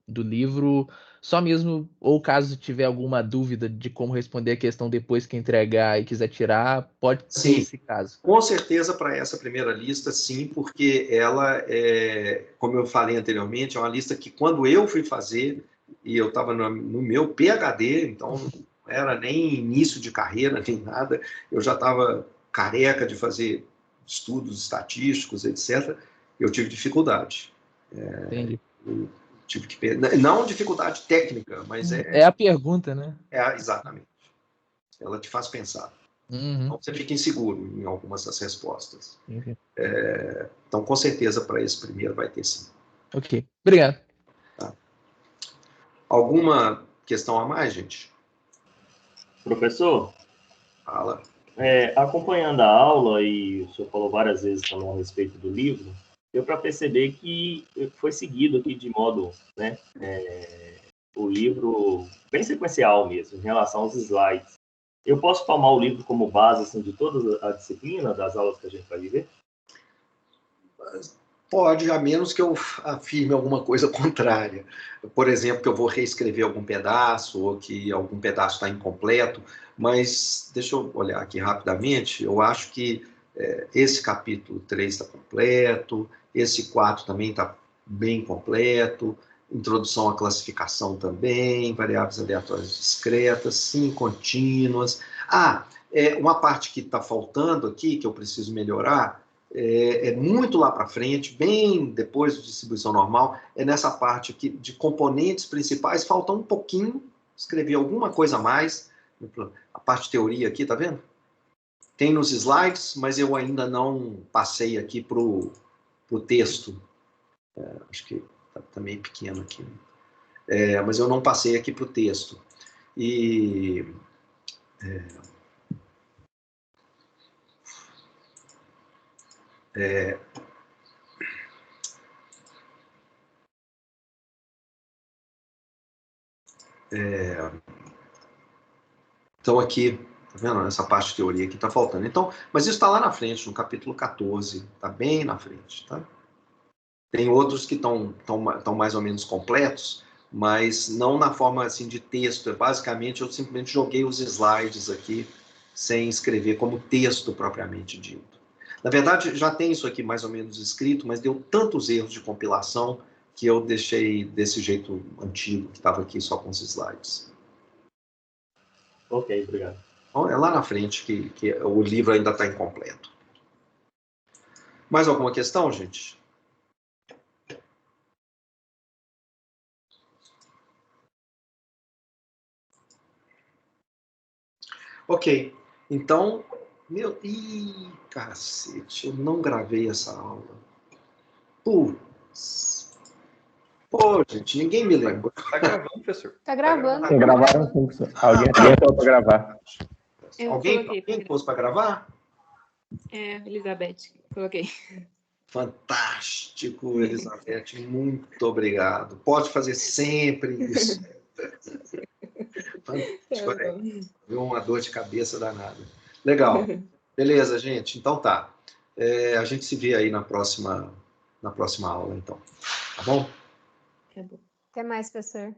do livro, só mesmo, ou caso tiver alguma dúvida de como responder a questão depois que entregar e quiser tirar, pode ter sim. esse caso. Com certeza, para essa primeira lista, sim, porque ela, como eu falei anteriormente, é uma lista que, quando eu fui fazer, e eu estava no meu PhD, então não era nem início de carreira, nem nada, eu já estava careca de fazer estudos estatísticos, etc., eu tive dificuldade. Entendi. Eu tive que, não dificuldade técnica, mas É a pergunta, né? exatamente. Ela te faz pensar. Uhum. Então, você fica inseguro em algumas das respostas. Enfim. Então, com certeza, para esse primeiro vai ter sim. Ok. Obrigado. Tá? Alguma questão a mais, gente? Professor, Fala. acompanhando a aula, e o senhor falou várias vezes também a respeito do livro, deu para perceber que foi seguido aqui de modo, né, o livro bem sequencial mesmo, em relação aos slides. Eu posso tomar o livro como base assim, de toda a disciplina, das aulas que a gente vai viver? Pode, a menos que eu afirme alguma coisa contrária. Por exemplo, que eu vou reescrever algum pedaço, ou que algum pedaço está incompleto. Mas deixa eu olhar aqui rapidamente. Eu acho que esse capítulo 3 está completo, esse 4 também está bem completo, introdução à classificação também, variáveis aleatórias discretas, sim, contínuas. Uma parte que está faltando aqui, que eu preciso melhorar, muito lá para frente, bem depois da distribuição normal, é nessa parte aqui de componentes principais, falta um pouquinho, escrevi alguma coisa a mais, a parte de teoria aqui, tá vendo? Tem nos slides, mas eu ainda não passei aqui para o texto. Acho que tá meio pequeno aqui. Mas eu não passei aqui para o texto. E Então, aqui, tá vendo? Essa parte de teoria aqui está faltando. Então, mas isso está lá na frente, no capítulo 14, está bem na frente, tá? Tem outros que estão mais ou menos completos, mas não na forma assim de texto. Basicamente, eu simplesmente joguei os slides aqui, sem escrever como texto propriamente dito. Na verdade, já tem isso aqui mais ou menos escrito, mas deu tantos erros de compilação que eu deixei desse jeito antigo, que estava aqui só com os slides. Ok, obrigado. Então, é lá na frente que o livro ainda está incompleto. Mais alguma questão, gente? Ok, então... Ih, cacete, eu não gravei essa aula. Putz. Pô, gente, ninguém me lembrou. Tá gravando, professor. Tá gravando. Gravaram sim, professor. Alguém falou para gravar. Alguém pôs para gravar? Elizabeth, coloquei. Fantástico, Elizabeth, muito obrigado. Pode fazer sempre isso. Fantástico, viu? Uma dor de cabeça danada. Legal. Beleza, gente. Então tá. A gente se vê aí na próxima aula, então. Tá bom? Tá bom. Até mais, professor.